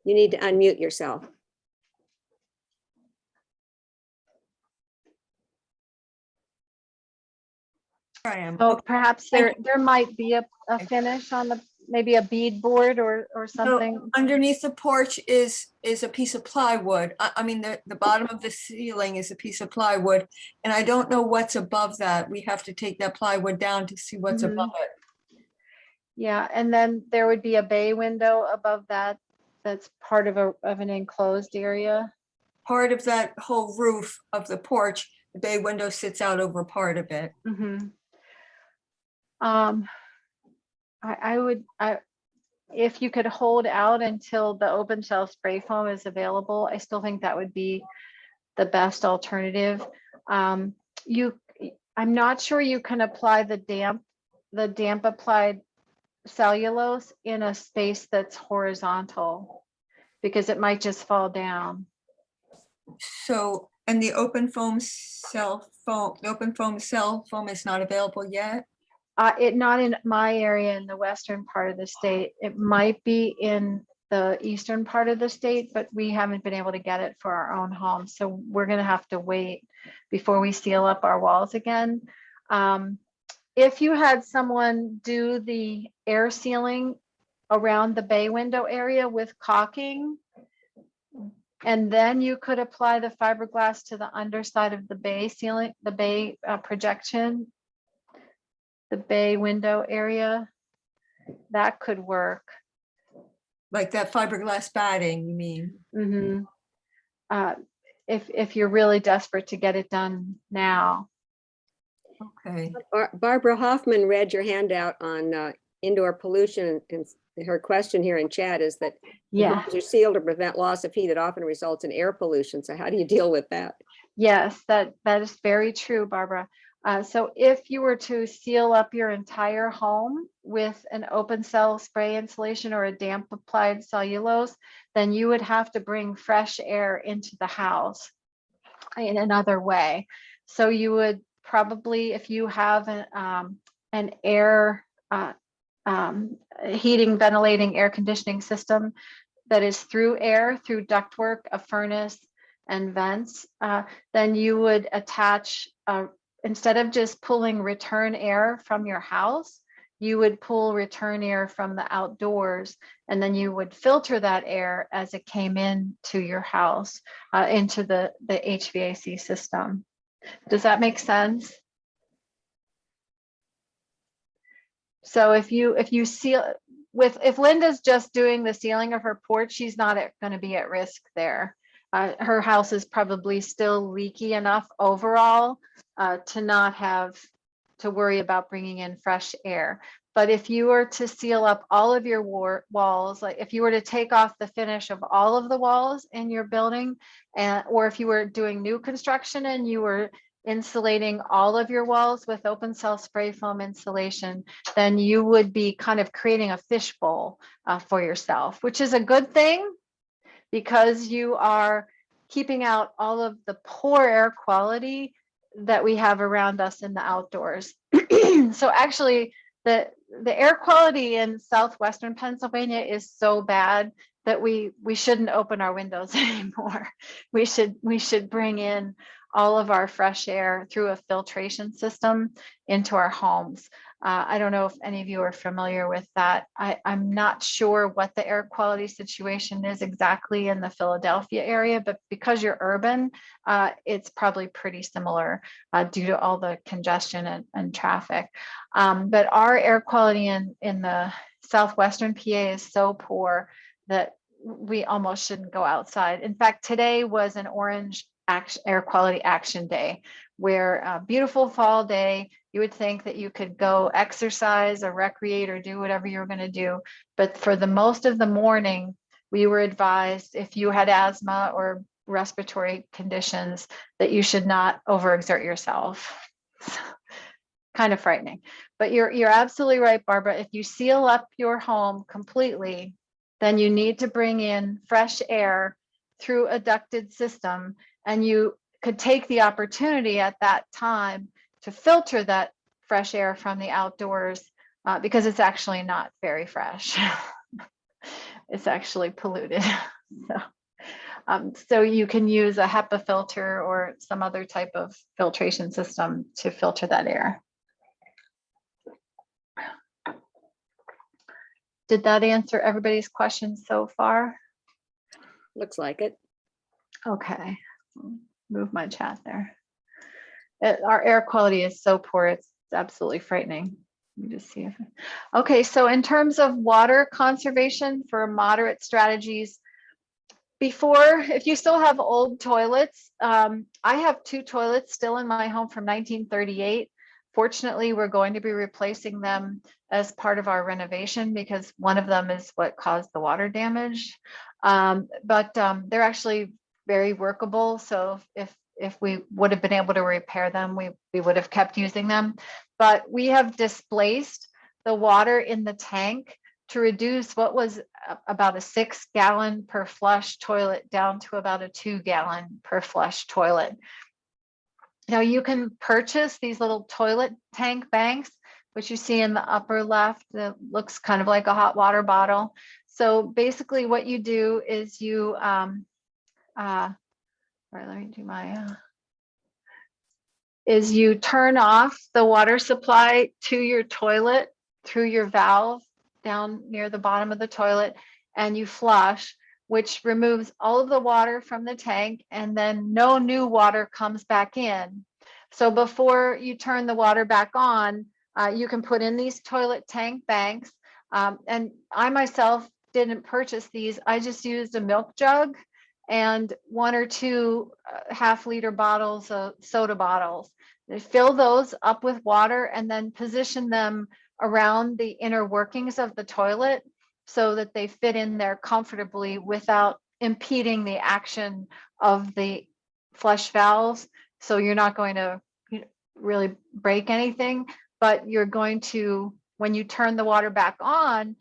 You need to unmute yourself. I am. Oh, Okay. perhaps there might be a finish on the, maybe a bead board or something. So underneath the porch is a piece of plywood. I mean, the bottom of the ceiling is a piece of plywood, and I don't know what's above that. We have to take that plywood down to see what's above it. Yeah, and then there would be a bay window above that. That's part of an enclosed area. Part of that whole roof of the porch, the bay window sits out over part of it. If you could hold out until the open cell spray foam is available, I still think that would be the best alternative. I'm not sure you can apply the damp applied cellulose in a space that's horizontal, because it might just fall down. So, and the open foam cell foam is not available yet? Not in my area in the western part of the state. It might be in the eastern part of the state, but we haven't been able to get it for our own home. So we're going to have to wait before we seal up our walls again. If you had someone do the air sealing around the bay window area with caulking, and then you could apply the fiberglass to the underside of the bay ceiling, the bay projection, the bay window area, that could work. Like that fiberglass batting, you mean? If you're really desperate to get it done now. Okay. Barbara Hoffman read your handout on indoor pollution, and her question here in chat is that Yeah. homes are sealed to prevent loss of heat. It often results in air pollution. So how do you deal with that? Yes, that is very true, Barbara. So if you were to seal up your entire home with an open cell spray insulation or a damp applied cellulose, then you would have to bring fresh air into the house in another way. So you would probably, if you have an air heating, ventilating, air conditioning system that is through air, through ductwork, a furnace and vents, then you would attach instead of just pulling return air from your house, you would pull return air from the outdoors, and then you would filter that air as it came in to your house, into the HVAC system. Does that make sense? So if you seal if Linda's just doing the sealing of her porch, she's not going to be at risk there. Her house is probably still leaky enough overall to not have to worry about bringing in fresh air. But if you were to seal up all of your walls, like if you were to take off the finish of all of the walls in your building, or if you were doing new construction and you were insulating all of your walls with open cell spray foam insulation, then you would be kind of creating a fishbowl for yourself, which is a good thing because you are keeping out all of the poor air quality that we have around us in the outdoors. So actually, the air quality in southwestern Pennsylvania is so bad that we shouldn't open our windows anymore. We should bring in all of our fresh air through a filtration system into our homes. I don't know if any of you are familiar with that. I'm not sure what the air quality situation is exactly in the Philadelphia area, but because you're urban, it's probably pretty similar due to all the congestion and traffic. But our air quality in the southwestern PA is so poor that we almost shouldn't go outside. In fact, today was an orange air quality action day, where a beautiful fall day, you would think that you could go exercise or recreate or do whatever you're going to do. But for the most of the morning, we were advised if you had asthma or respiratory conditions that you should not overexert yourself. Kind of frightening, but you're absolutely right, Barbara. If you seal up your home completely, then you need to bring in fresh air through a ducted system, and you could take the opportunity at that time to filter that fresh air from the outdoors because it's actually not very fresh. It's actually polluted. So you can use a HEPA filter or some other type of filtration system to filter that air. Did that answer everybody's questions so far? Looks like it. Okay, move my chat there. Our air quality is so poor, it's absolutely frightening. Let me just see if, okay, so in terms of water conservation for moderate strategies, if you still have old toilets, I have 2 toilets still in my home from 1938. Fortunately, we're going to be replacing them as part of our renovation because one of them is what caused the water damage. But they're actually very workable. So if we would have been able to repair them, we would have kept using them. But we have displaced the water in the tank to reduce what was about a 6-gallon per flush toilet down to about a 2-gallon per flush toilet. Now you can purchase these little toilet tank banks, which you see in the upper left, that looks kind of like a hot water bottle. So basically what you do is you, let me do my, is you turn off the water supply to your toilet through your valve down near the bottom of the toilet, and you flush, which removes all of the water from the tank, and then no new water comes back in. So before you turn the water back on, you can put in these toilet tank banks. And I myself didn't purchase these. I just used a milk jug and 1 or 2 half-liter bottles of soda bottles. They fill those up with water and then position them around the inner workings of the toilet so that they fit in there comfortably without impeding the action of the flush valves. So you're not going to really break anything, but you're going to, when you turn the water back on,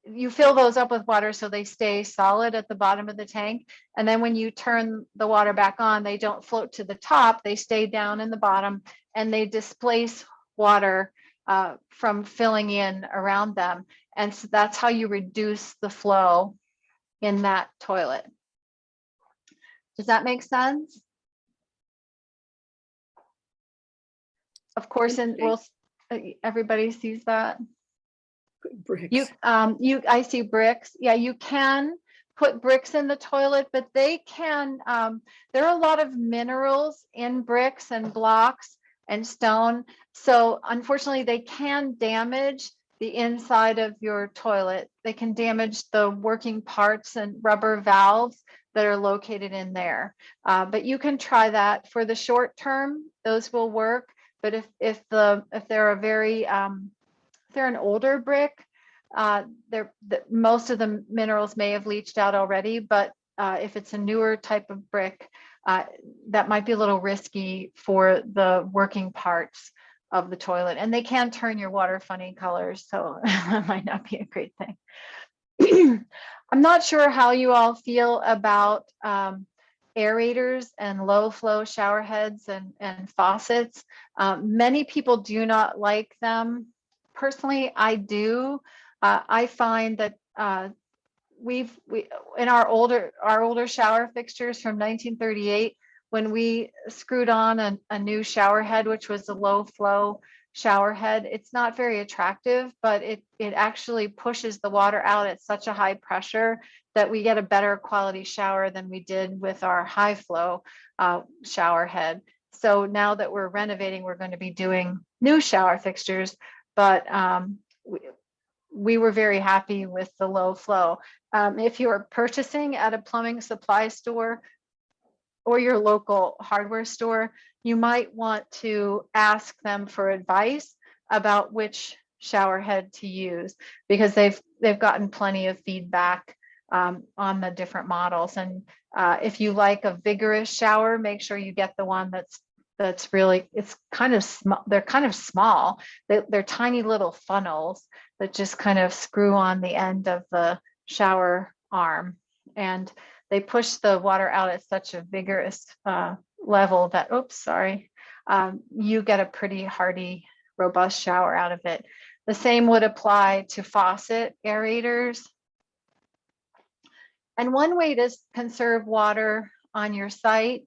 you fill those up with water so they stay solid at the bottom of the tank. And then when you turn the water back on, they don't float to the top, they stay down in the bottom, and they displace water from filling in around them. And so that's how you reduce the flow in that toilet. Does that make sense? of course, and we'll, everybody sees that. Bricks. I see bricks. Yeah, you can put bricks in the toilet, but they can, there are a lot of minerals in bricks and blocks and stone. So unfortunately, they can damage the inside of your toilet. They can damage the working parts and rubber valves that are located in there. But you can try that for the short term. Those will work. But if they're a very if they're an older brick, most of the minerals may have leached out already. But if it's a newer type of brick, that might be a little risky for the working parts of the toilet, and they can turn your water funny colors, so that might not be a great thing. I'm not sure how you all feel about aerators and low flow shower heads and faucets. Many people do not like them. Personally, I do. I find that in our older shower fixtures from 1938, when we screwed on a new shower head, which was a low flow shower head, it's not very attractive, but it actually pushes the water out at such a high pressure that we get a better quality shower than we did with our high flow shower head. So now that we're renovating, we're going to be doing new shower fixtures, but we were very happy with the low flow. If you are purchasing at a plumbing supply store or your local hardware store, you might want to ask them for advice about which shower head to use, because they've gotten plenty of feedback on the different models. And if you like a vigorous shower, make sure you get the one that's really, it's kind of small. They're kind of small. They're tiny little funnels that just kind of screw on the end of the shower arm, and they push the water out at such a vigorous level that, oops, sorry, you get a pretty hearty, robust shower out of it. The same would apply to faucet aerators. And one way to conserve water on your site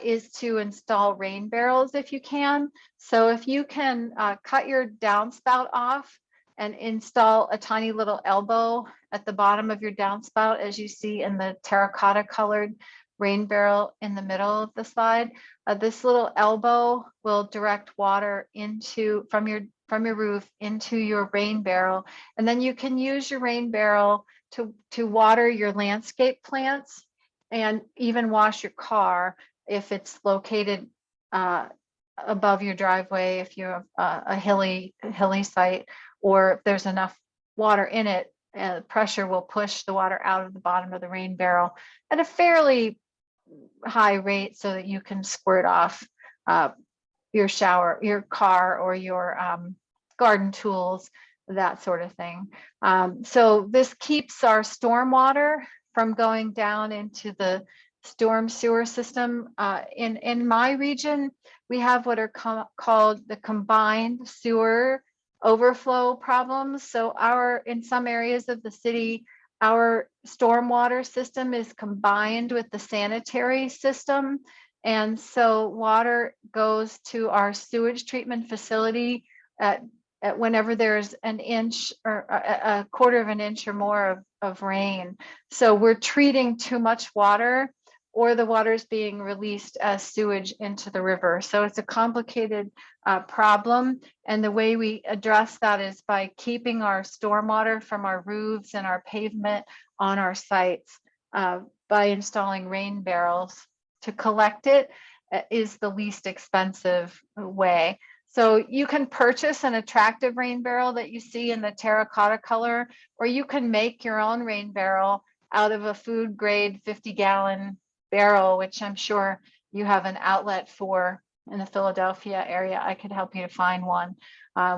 is to install rain barrels if you can. So if you can cut your downspout off and install a tiny little elbow at the bottom of your downspout, as you see in the terracotta colored rain barrel in the middle of the slide, this little elbow will direct water from your roof into your rain barrel. And then you can use your rain barrel to water your landscape plants and even wash your car if it's located above your driveway, if you have a hilly site, or if there's enough water in it, pressure will push the water out of the bottom of the rain barrel at a fairly high rate so that you can squirt off your shower, your car, or your garden tools, that sort of thing. So this keeps our stormwater from going down into the storm sewer system. In my region, we have what are called the combined sewer overflow problems. So in some areas of the city, our stormwater system is combined with the sanitary system. And so water goes to our sewage treatment facility at whenever there's an inch or a quarter of an inch or more of rain. So we're treating too much water, or the water is being released as sewage into the river. So it's a complicated problem. And the way we address that is by keeping our stormwater from our roofs and our pavement on our sites by installing rain barrels. To collect it is the least expensive way. So you can purchase an attractive rain barrel that you see in the terracotta color, or you can make your own rain barrel out of a food grade 50-gallon barrel, which I'm sure you have an outlet for in the Philadelphia area. I could help you to find one.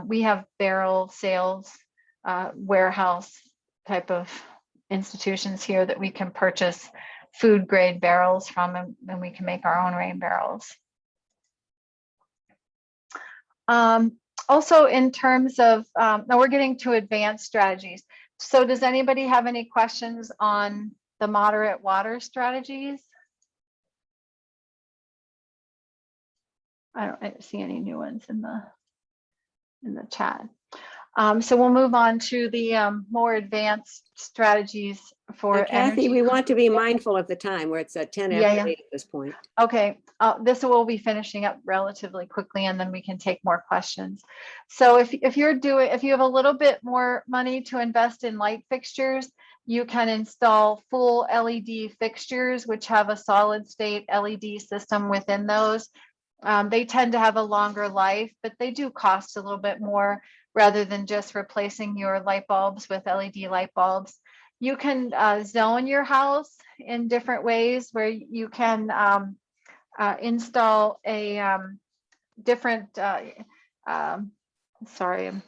We have barrel sales, warehouse type of institutions here that we can purchase food grade barrels from, and we can make our own rain barrels. Also, in terms of, now we're getting to advanced strategies. So does anybody have any questions on the moderate water strategies? I don't see any new ones in the chat. So we'll move on to the more advanced strategies for Kathy, energy. we want to be mindful of the time where it's at 10 Yeah, after yeah. 8 at this point. Okay, this will be finishing up relatively quickly, and then we can take more questions. So if you have a little bit more money to invest in light fixtures, you can install full LED fixtures, which have a solid state LED system within those. They tend to have a longer life, but they do cost a little bit more rather than just replacing your light bulbs with LED light bulbs. You can zone your house in different ways where you can install a different, sorry,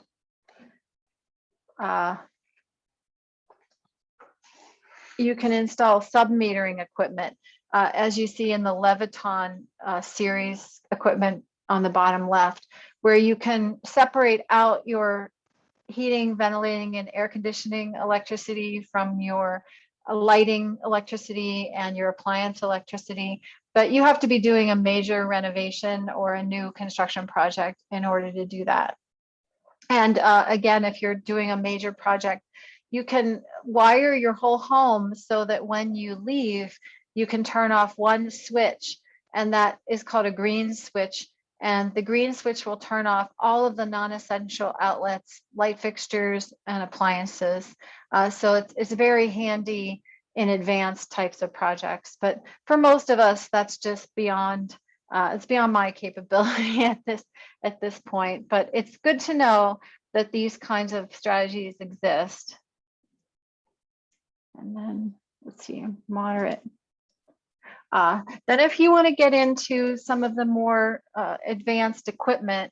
you can install sub-metering equipment, as you see in the Leviton series equipment on the bottom left, where you can separate out your heating, ventilating, and air conditioning electricity from your lighting electricity and your appliance electricity. But you have to be doing a major renovation or a new construction project in order to do that. And again, if you're doing a major project, you can wire your whole home so that when you leave, you can turn off one switch, and that is called a green switch. And the green switch will turn off all of the non-essential outlets, light fixtures, and appliances. So it's very handy in advanced types of projects. But for most of us, that's just beyond, it's beyond my capability at this point. But it's good to know that these kinds of strategies exist. And then let's see, moderate. Then if you want to get into some of the more advanced equipment,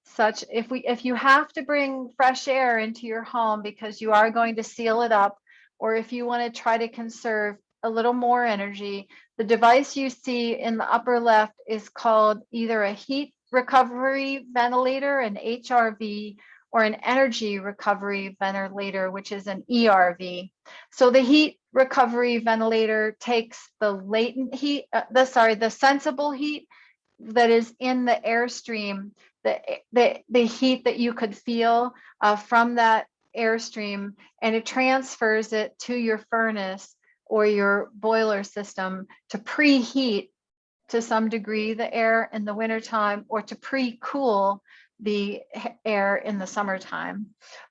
such if you have to bring fresh air into your home because you are going to seal it up, or if you want to try to conserve a little more energy, the device you see in the upper left is called either a heat recovery ventilator, an HRV, or an energy recovery ventilator, which is an ERV. So the heat recovery ventilator takes the latent heat, the sensible heat that is in the airstream, the heat that you could feel from that airstream, and it transfers it to your furnace or your boiler system to preheat to some degree the air in the wintertime, or to pre-cool the air in the summertime.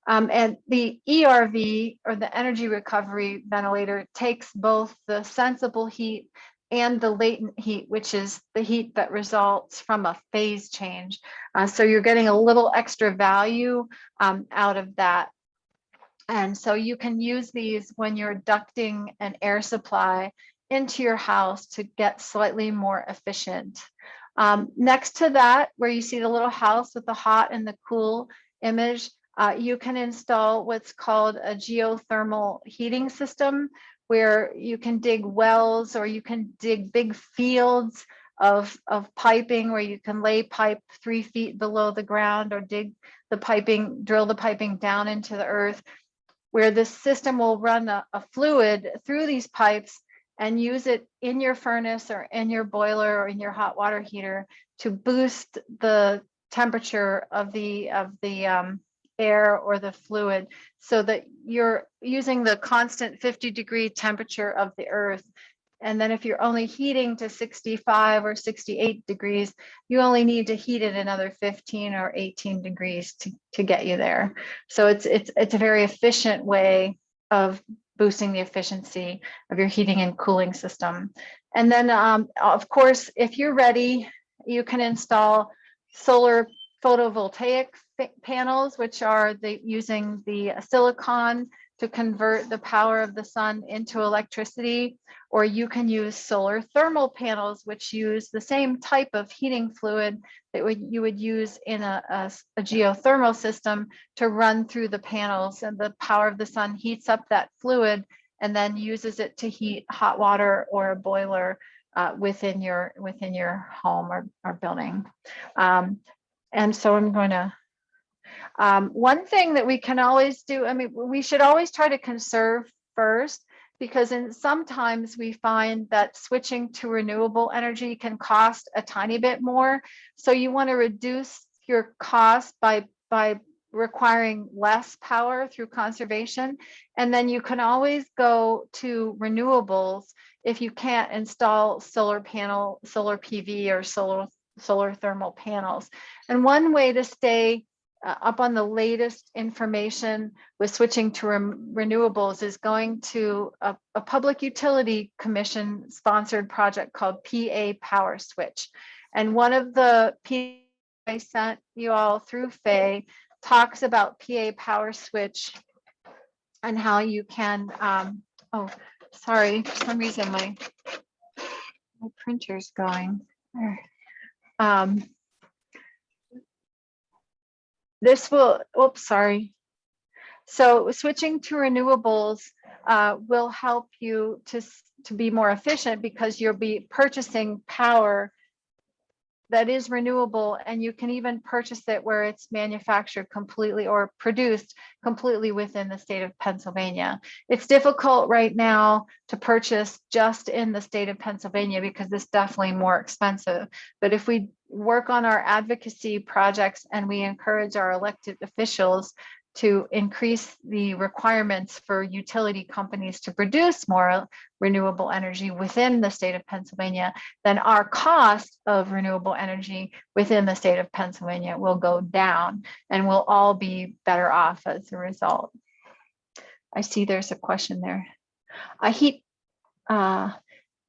And the ERV, or the energy recovery ventilator, takes both the sensible heat and the latent heat, which is the heat that results from a phase change. So you're getting a little extra value out of that. And so you can use these when you're ducting an air supply into your house to get slightly more efficient. Next to that, where you see the little house with the hot and the cool image, you can install what's called a geothermal heating system, where you can dig wells, or you can dig big fields of piping, where you can lay pipe 3 feet below the ground, or dig the piping, drill the piping down into the earth, where this system will run a fluid through these pipes and use it in your furnace or in your boiler or in your hot water heater to boost the temperature of the air or the fluid, so that you're using the constant 50-degree temperature of the earth. And then if you're only heating to 65 or 68 degrees, you only need to heat it another 15 or 18 degrees to get you there. So it's a very efficient way of boosting the efficiency of your heating and cooling system. And then of course, if you're ready, you can install solar photovoltaic panels, which are using the silicon to convert the power of the sun into electricity, or you can use solar thermal panels, which use the same type of heating fluid that you would use in a geothermal system to run through the panels, and the power of the sun heats up that fluid and then uses it to heat hot water or a boiler within your home or building. And so I'm going to, one thing that we can always do, I mean, we should always try to conserve first, because sometimes we find that switching to renewable energy can cost a tiny bit more. So you want to reduce your cost by requiring less power through conservation. And then you can always go to renewables if you can't install solar PV or solar thermal panels. And one way to stay up on the latest information with switching to renewables is going to a public utility commission sponsored project called PA Power Switch. And one of the PA I sent you all through Faye talks about PA Power Switch and how you can, oh, sorry, for some reason my printer's going. This will, oops, sorry. So switching to renewables will help you to be more efficient because you'll be purchasing power that is renewable, and you can even purchase it where it's manufactured completely or produced completely within the state of Pennsylvania. It's difficult right now to purchase just in the state of Pennsylvania because it's definitely more expensive. But if we work on our advocacy projects and we encourage our elected officials to increase the requirements for utility companies to produce more renewable energy within the state of Pennsylvania, then our cost of renewable energy within the state of Pennsylvania will go down and we'll all be better off as a result. I see there's a question there.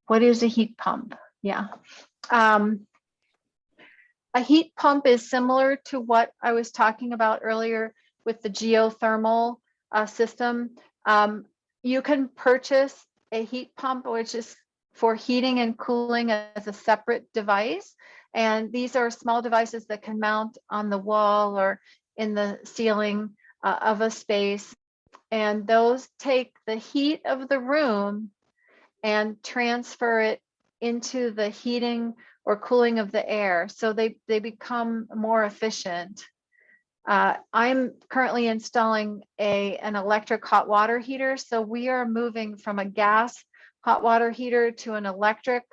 What is a heat pump? Yeah. A heat pump is similar to what I was talking about earlier with the geothermal system. You can purchase a heat pump, which is for heating and cooling as a separate device. And these are small devices that can mount on the wall or in the ceiling of a space. And those take the heat of the room and transfer it into the heating or cooling of the air. So they become more efficient. I'm currently installing an electric hot water heater. So we are moving from a gas hot water heater to an electric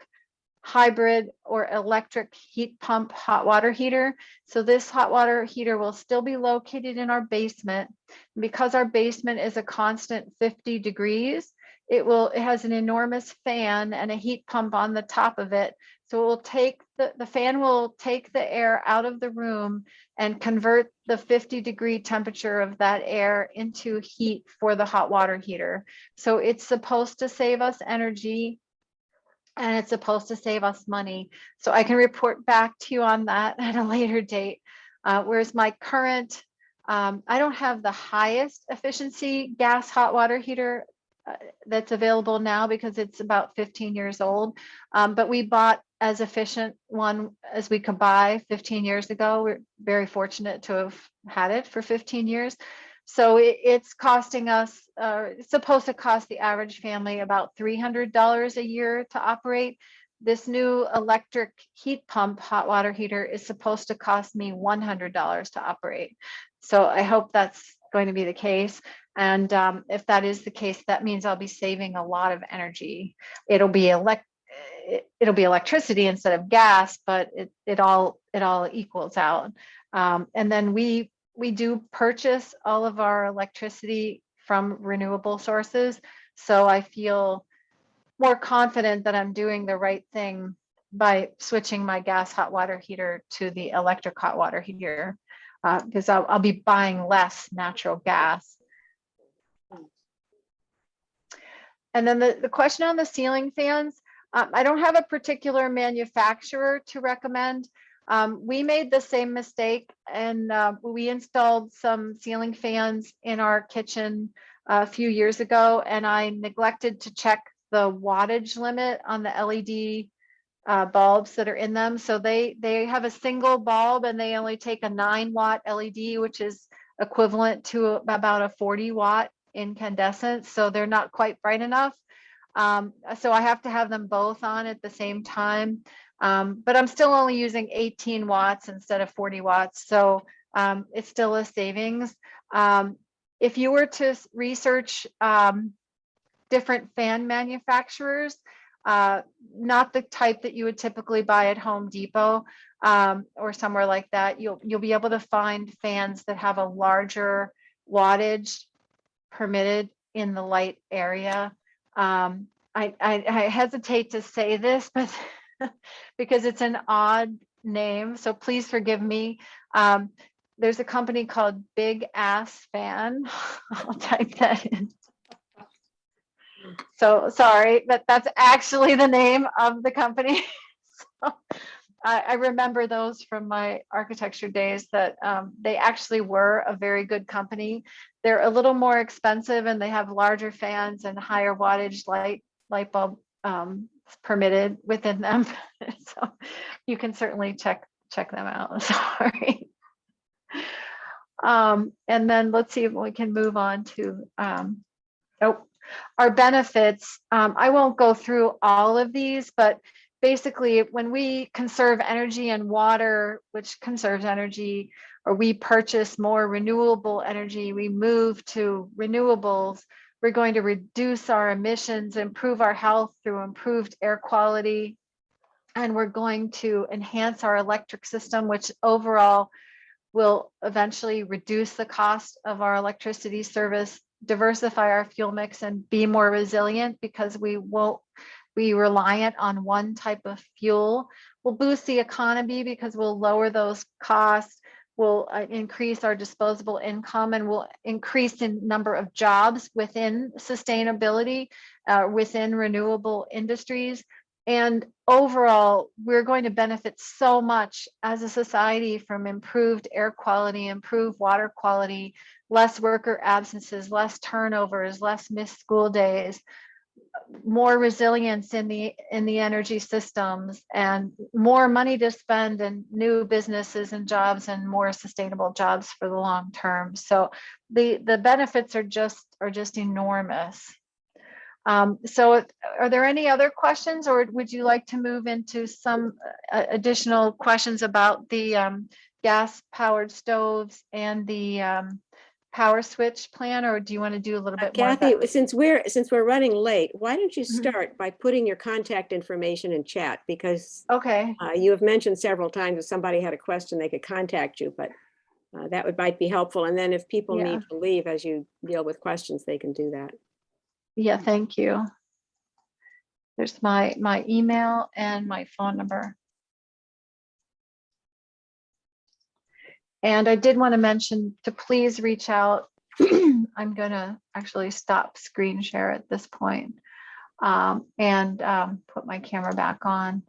hybrid or electric heat pump hot water heater. So this hot water heater will still be located in our basement. Because our basement is a constant 50 degrees, it has an enormous fan and a heat pump on the top of it. So it will take the fan will take the air out of the room and convert the 50-degree temperature of that air into heat for the hot water heater. So it's supposed to save us energy and it's supposed to save us money. So I can report back to you on that at a later date. Whereas my current, I don't have the highest efficiency gas hot water heater that's available now because it's about 15 years old. But we bought as efficient one as we could buy 15 years ago. We're very fortunate to have had it for 15 years. So it's costing us, it's supposed to cost the average family about $300 a year to operate. This new electric heat pump hot water heater is supposed to cost me $100 to operate. So I hope that's going to be the case. And if that is the case, that means I'll be saving a lot of energy. It'll be electricity instead of gas, but it all equals out. And then we do purchase all of our electricity from renewable sources. So I feel more confident that I'm doing the right thing by switching my gas hot water heater to the electric hot water heater, because I'll be buying less natural gas. And then the question on the ceiling fans, I don't have a particular manufacturer to recommend. We made the same mistake and we installed some ceiling fans in our kitchen a few years ago, and I neglected to check the wattage limit on the LED bulbs that are in them. So they have a single bulb and they only take a 9-watt LED, which is equivalent to about a 40-watt incandescent. So they're not quite bright enough. So I have to have them both on at the same time. But I'm still only using 18 watts instead of 40 watts. So it's still a savings. If you were to research different fan manufacturers, not the type that you would typically buy at Home Depot or somewhere like that. You'll be able to find fans that have a larger wattage permitted in the light area. I hesitate to say this, but because it's an odd name, so please forgive me. There's a company called Big Ass Fan. I'll type that in. So sorry, but that's actually the name of the company. So I remember those from my architecture days, that they actually were a very good company. They're a little more expensive and they have larger fans and higher wattage light bulb permitted within them. So you can certainly check them out. Sorry. And then let's see if we can move on to our benefits. I won't go through all of these, but basically when we conserve energy and water, which conserves energy, or we purchase more renewable energy, we move to renewables, we're going to reduce our emissions, improve our health through improved air quality, and we're going to enhance our electric system, which overall will eventually reduce the cost of our electricity service, diversify our fuel mix, and be more resilient because we won't be reliant on one type of fuel. We'll boost the economy because we'll lower those costs. We'll increase our disposable income, and we'll increase the number of jobs within sustainability, within renewable industries. And overall, we're going to benefit so much as a society from improved air quality, improved water quality, less worker absences, less turnovers, less missed school days, more resilience in the energy systems, and more money to spend in new businesses and jobs, and more sustainable jobs for the long term. So the benefits are just enormous. So are there any other questions, or would you like to move into some additional questions about the gas powered stoves and the power switch plan, or do you want to do a little bit more? Kathy, since we're running late, why don't you start by putting your contact information in chat, because okay, you have mentioned several times if somebody had a question, they could contact you, but that might be helpful. And then if people need to leave as you deal with questions, they can do that. Yeah, thank you. There's my email and my phone number. And I did want to mention to please reach out. I'm going to actually stop screen share at this point, and put my camera back on,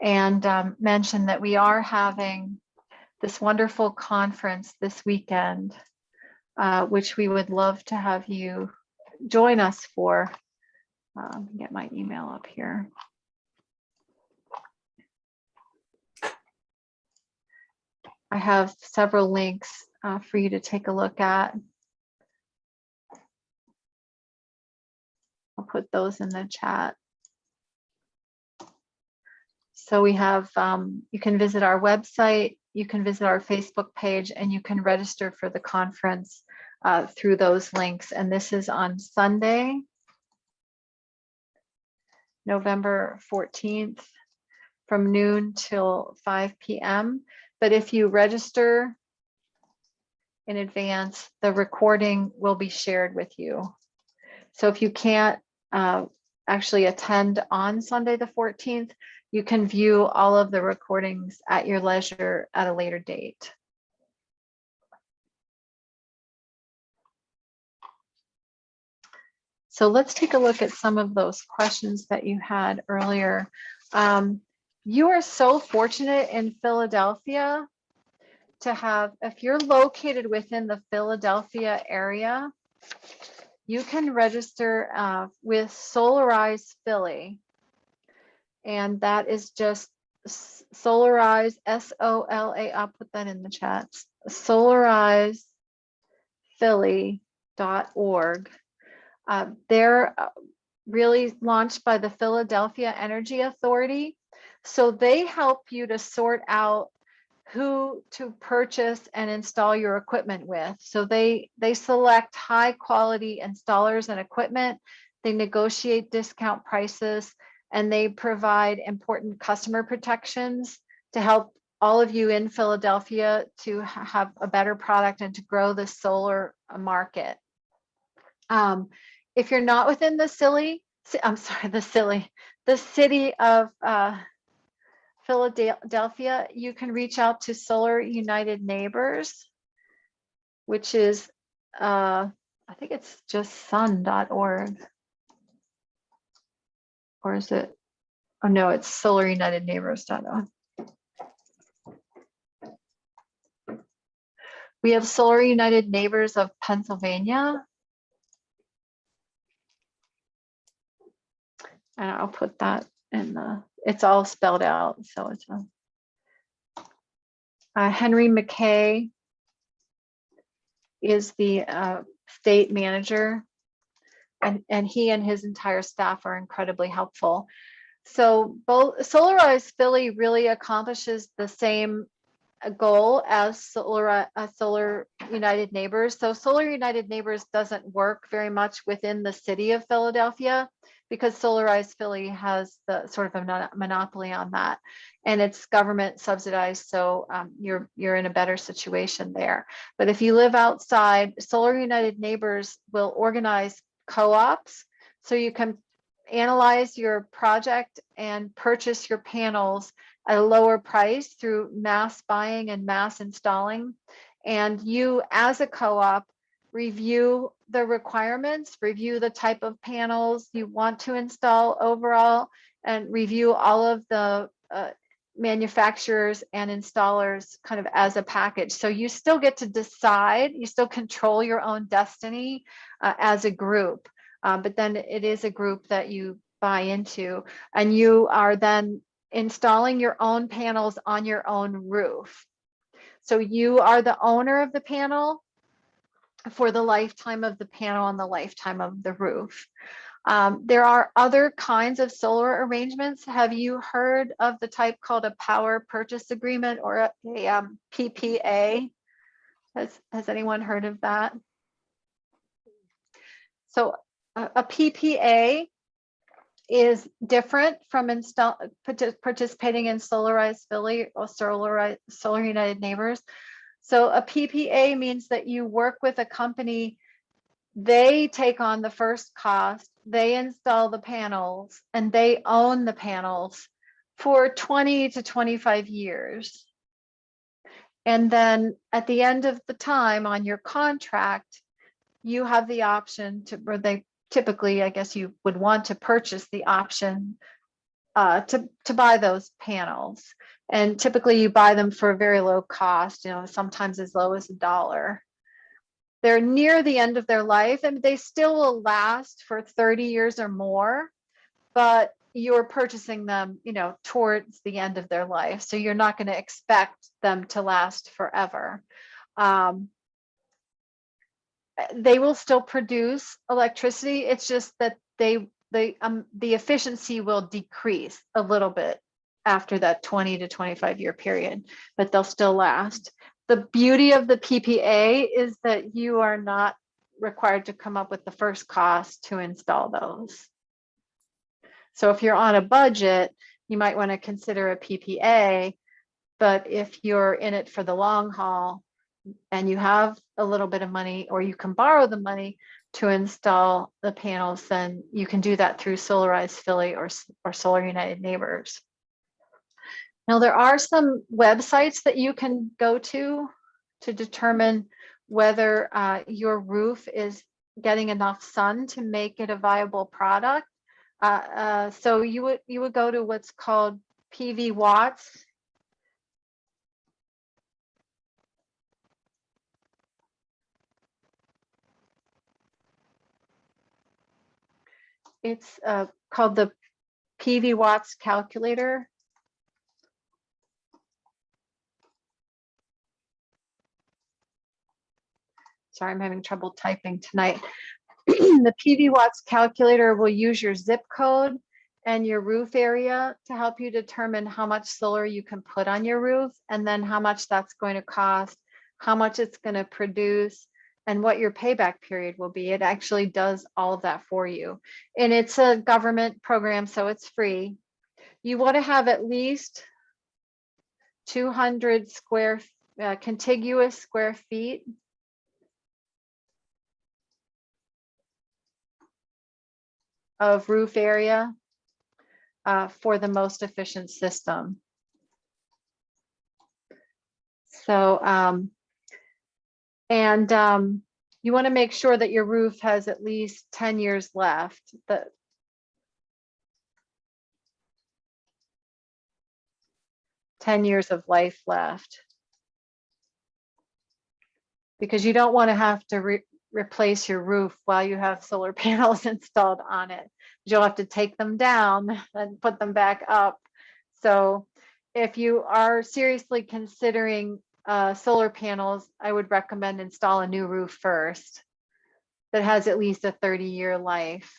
and mention that we are having this wonderful conference this weekend, which we would love to have you join us for. Get my email up here. I have several links for you to take a look at. I'll put those in the chat. So we have, you can visit our website, you can visit our Facebook page, and you can register for the conference through those links. And this is on Sunday, November 14th, from noon till 5 p.m. But if you register in advance, the recording will be shared with you. So if you can't actually attend on Sunday the 14th, you can view all of the recordings at your leisure at a later date. So let's take a look at some of those questions that you had earlier. You are so fortunate in Philadelphia to have, if you're located within the Philadelphia area, you can register with Solarize Philly. And that is just Solarize, S-O-L-A, I'll put that in the chat, solarizephilly.org. They're really launched by the Philadelphia Energy Authority. So they help you to sort out who to purchase and install your equipment with. So they select high quality installers and equipment They negotiate discount prices, and they provide important customer protections to help all of you in Philadelphia to have a better product and to grow the solar market. If you're not within the city of Philadelphia, you can reach out to Solar United Neighbors, which is, I think it's just sun.org. Or is it? Oh no, it's solarunitedneighbors.org. We have Solar United Neighbors of Pennsylvania. And I'll put that in the, it's all spelled out. So it's Henry McKay is the state manager, and he and his entire staff are incredibly helpful. So both Solarize Philly really accomplishes the same goal as Solar United Neighbors. So Solar United Neighbors doesn't work very much within the city of Philadelphia because Solarize Philly has the sort of a monopoly on that, and it's government subsidized. So you're in a better situation there. But if you live outside, Solar United Neighbors will organize co-ops, so you can analyze your project and purchase your panels at a lower price through mass buying and mass installing. And you, as a co-op, review the requirements, review the type of panels you want to install overall, and review all of the manufacturers and installers kind of as a package. So you still get to decide, you still control your own destiny as a group, but then it is a group that you buy into, and you are then installing your own panels on your own roof. So you are the owner of the panel for the lifetime of the panel and the lifetime of the roof. There are other kinds of solar arrangements. Have you heard of the type called a power purchase agreement, or a PPA? Has anyone heard of that? So a PPA is different from participating in Solarize Philly or Solar United Neighbors. So a PPA means that you work with a company, they take on the first cost, they install the panels, and they own the panels for 20 to 25 years. And then at the end of the time on your contract, you have the option to, or they typically, I guess you would want to purchase the option to buy those panels. And typically you buy them for a very low cost, you know, sometimes as low as $1. They're near the end of their life, and they still will last for 30 years or more, but you're purchasing them, you know, towards the end of their life. So you're not going to expect them to last forever. They will still produce electricity. It's just that the efficiency will decrease a little bit after that 20 to 25 year period, but they'll still last. The beauty of the PPA is that you are not required to come up with the first cost to install those. So if you're on a budget, you might want to consider a PPA, but if you're in it for the long haul and you have a little bit of money, or you can borrow the money to install the panels, then you can do that through Solarize Philly or Solar United Neighbors. Now, there are some websites that you can go to determine whether your roof is getting enough sun to make it a viable product. So you would go to what's called PV Watts. It's called the PV Watts calculator. Sorry, I'm having trouble typing tonight. The PV Watts calculator will use your zip code and your roof area to help you determine how much solar you can put on your roof, and then how much that's going to cost, how much it's going to produce, and what your payback period will be. It actually does all of that for you. And it's a government program, so it's free. You want to have at least 200 contiguous square feet of roof area for the most efficient system. So, you want to make sure that your roof has at least 10 years left. That 10 years of life left, because you don't want to have to replace your roof while you have solar panels installed on it. You'll have to take them down and put them back up. So if you are seriously considering solar panels, I would recommend install a new roof first that has at least a 30-year life.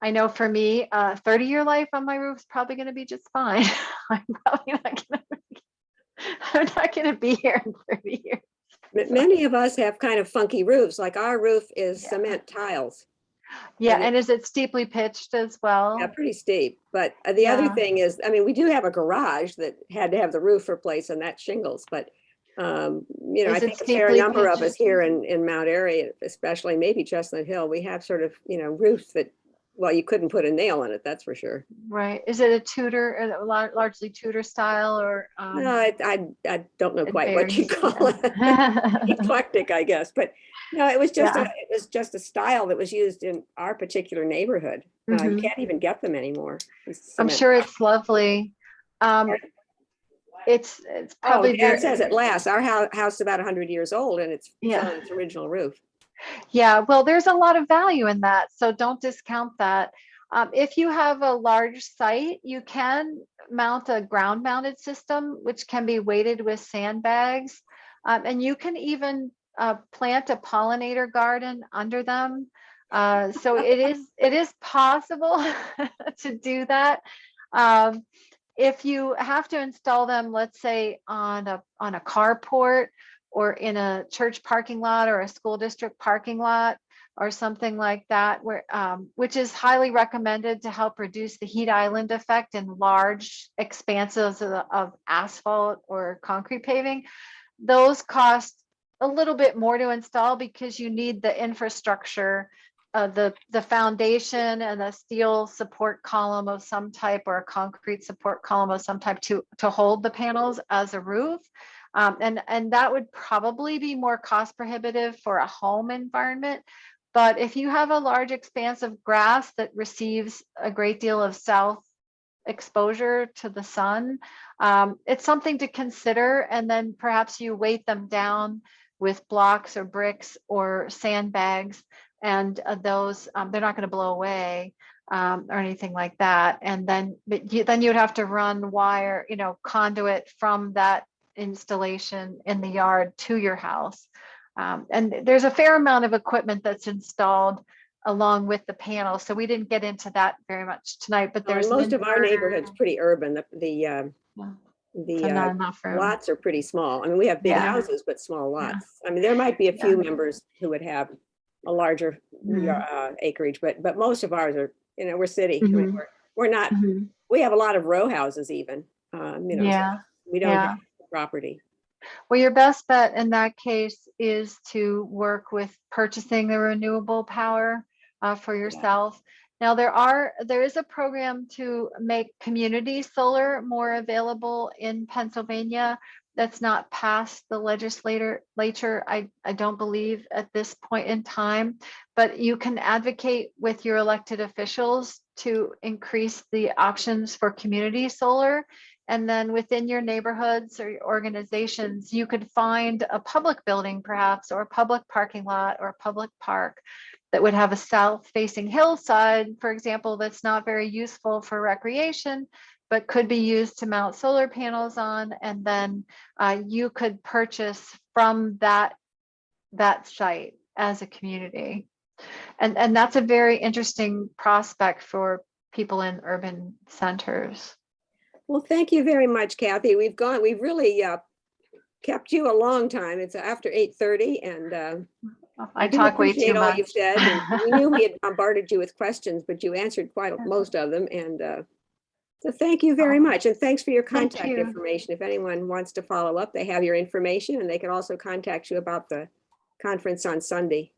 I know for me, 30-year life on my roof is probably going to be just fine. I'm probably not going to be here in 30 years. Many of us have kind of funky roofs, like our roof is Yeah. cement tiles. Yeah, And and is it steeply pitched as well? Yeah, pretty steep. But the other Yeah. thing is, I mean, we do have a garage that had to have the roof replaced, and that's shingles. But you know, Is I it think a fair steeply number of us pitched? here in Mount Airy, especially maybe Chestnut Hill, we have sort of, you know, roofs that, well, you couldn't put a nail in it, that's for sure. Right. Is it a Tudor, largely Tudor style, or No, I don't know it quite what you varies? call it. Yeah. Eclectic, I guess. But no, it was Yeah. just a style that was used in our particular neighborhood. You Mhm. can't even get them anymore. These I'm cement sure tiles. it's lovely. It's Oh, probably Dan says it lasts. Our house is about 100 years old, and it's still Yeah. on its original roof. Yeah, well, there's a lot of value in that, so don't discount that. If you have a large site, you can mount a ground mounted system, which can be weighted with sandbags. And you can even plant a pollinator garden under them. So it is possible to do that. If you have to install them, let's say on a carport or in a church parking lot or a school district parking lot or something like that, where which is highly recommended to help reduce the heat island effect in large expanses of asphalt or concrete paving, those cost a little bit more to install because you need the infrastructure, the foundation and a steel support column of some type or a concrete support column of some type to hold the panels as a roof. And that would probably be more cost prohibitive for a home environment. But if you have a large expanse of grass that receives a great deal of south exposure to the sun, it's something to consider. And then perhaps you weight them down with blocks or bricks or sandbags, and those they're not going to blow away or anything like that. And then then you'd have to run wire, conduit from that installation in the yard to your house. And there's a fair amount of equipment that's installed along with the panel. So we didn't get into that very much tonight, but there's Most of our neighborhood's inverters. pretty urban. So not enough room. Lots are pretty small. I mean, we have big Yeah. houses, but small lots. I mean, there might be a few Yeah. members who would have a larger acreage, but most of ours are, we're city. I mean, we're not, we have a lot of row houses even, so we don't have property. Well, your best bet in that case is to work with purchasing the renewable power for yourself. Now, there is a program to make community solar more available in Pennsylvania. That's not passed the legislature, I don't believe at this point in time, but you can advocate with your elected officials to increase the options for community solar. And then within your neighborhoods or your organizations, you could find a public building perhaps, or a public parking lot or a public park that would have a south-facing hillside, for example, that's not very useful for recreation, but could be used to mount solar panels on. And then you could purchase from that site as a community. And that's a very interesting prospect for people in urban centers. Well, thank you very much, Kathy. We've really kept you a long time. It's after 8:30, and I do talk way appreciate too all much. you've said. And we knew we had bombarded you with questions, but you answered most of them. And so thank you very much. And thanks for your Thank contact you. information. If anyone wants to follow up, they have your information, and they can also contact you about the conference on Sunday.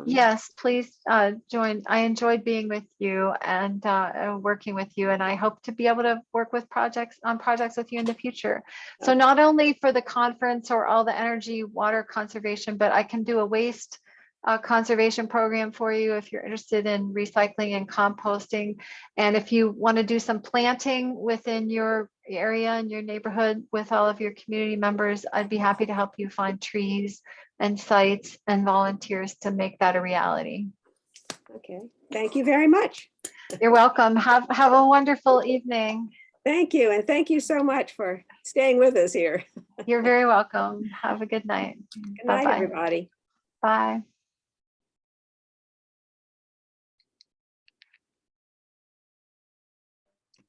Yes, please join. I enjoyed being with you and working with you, and I hope to be able to work with projects with you in the future. So not only for the conference or all the energy, water conservation, but I can do a waste conservation program for you if you're interested in recycling and composting. And if you want to do some planting within your area and your neighborhood with all of your community members, I'd be happy to help you find trees and sites and volunteers to make that a reality. Okay, thank you very much. You're welcome. Have a wonderful evening. Thank you. And thank you so much for staying with us here. You're very welcome. Have a good night. Good night, Bye-bye. everybody. Bye.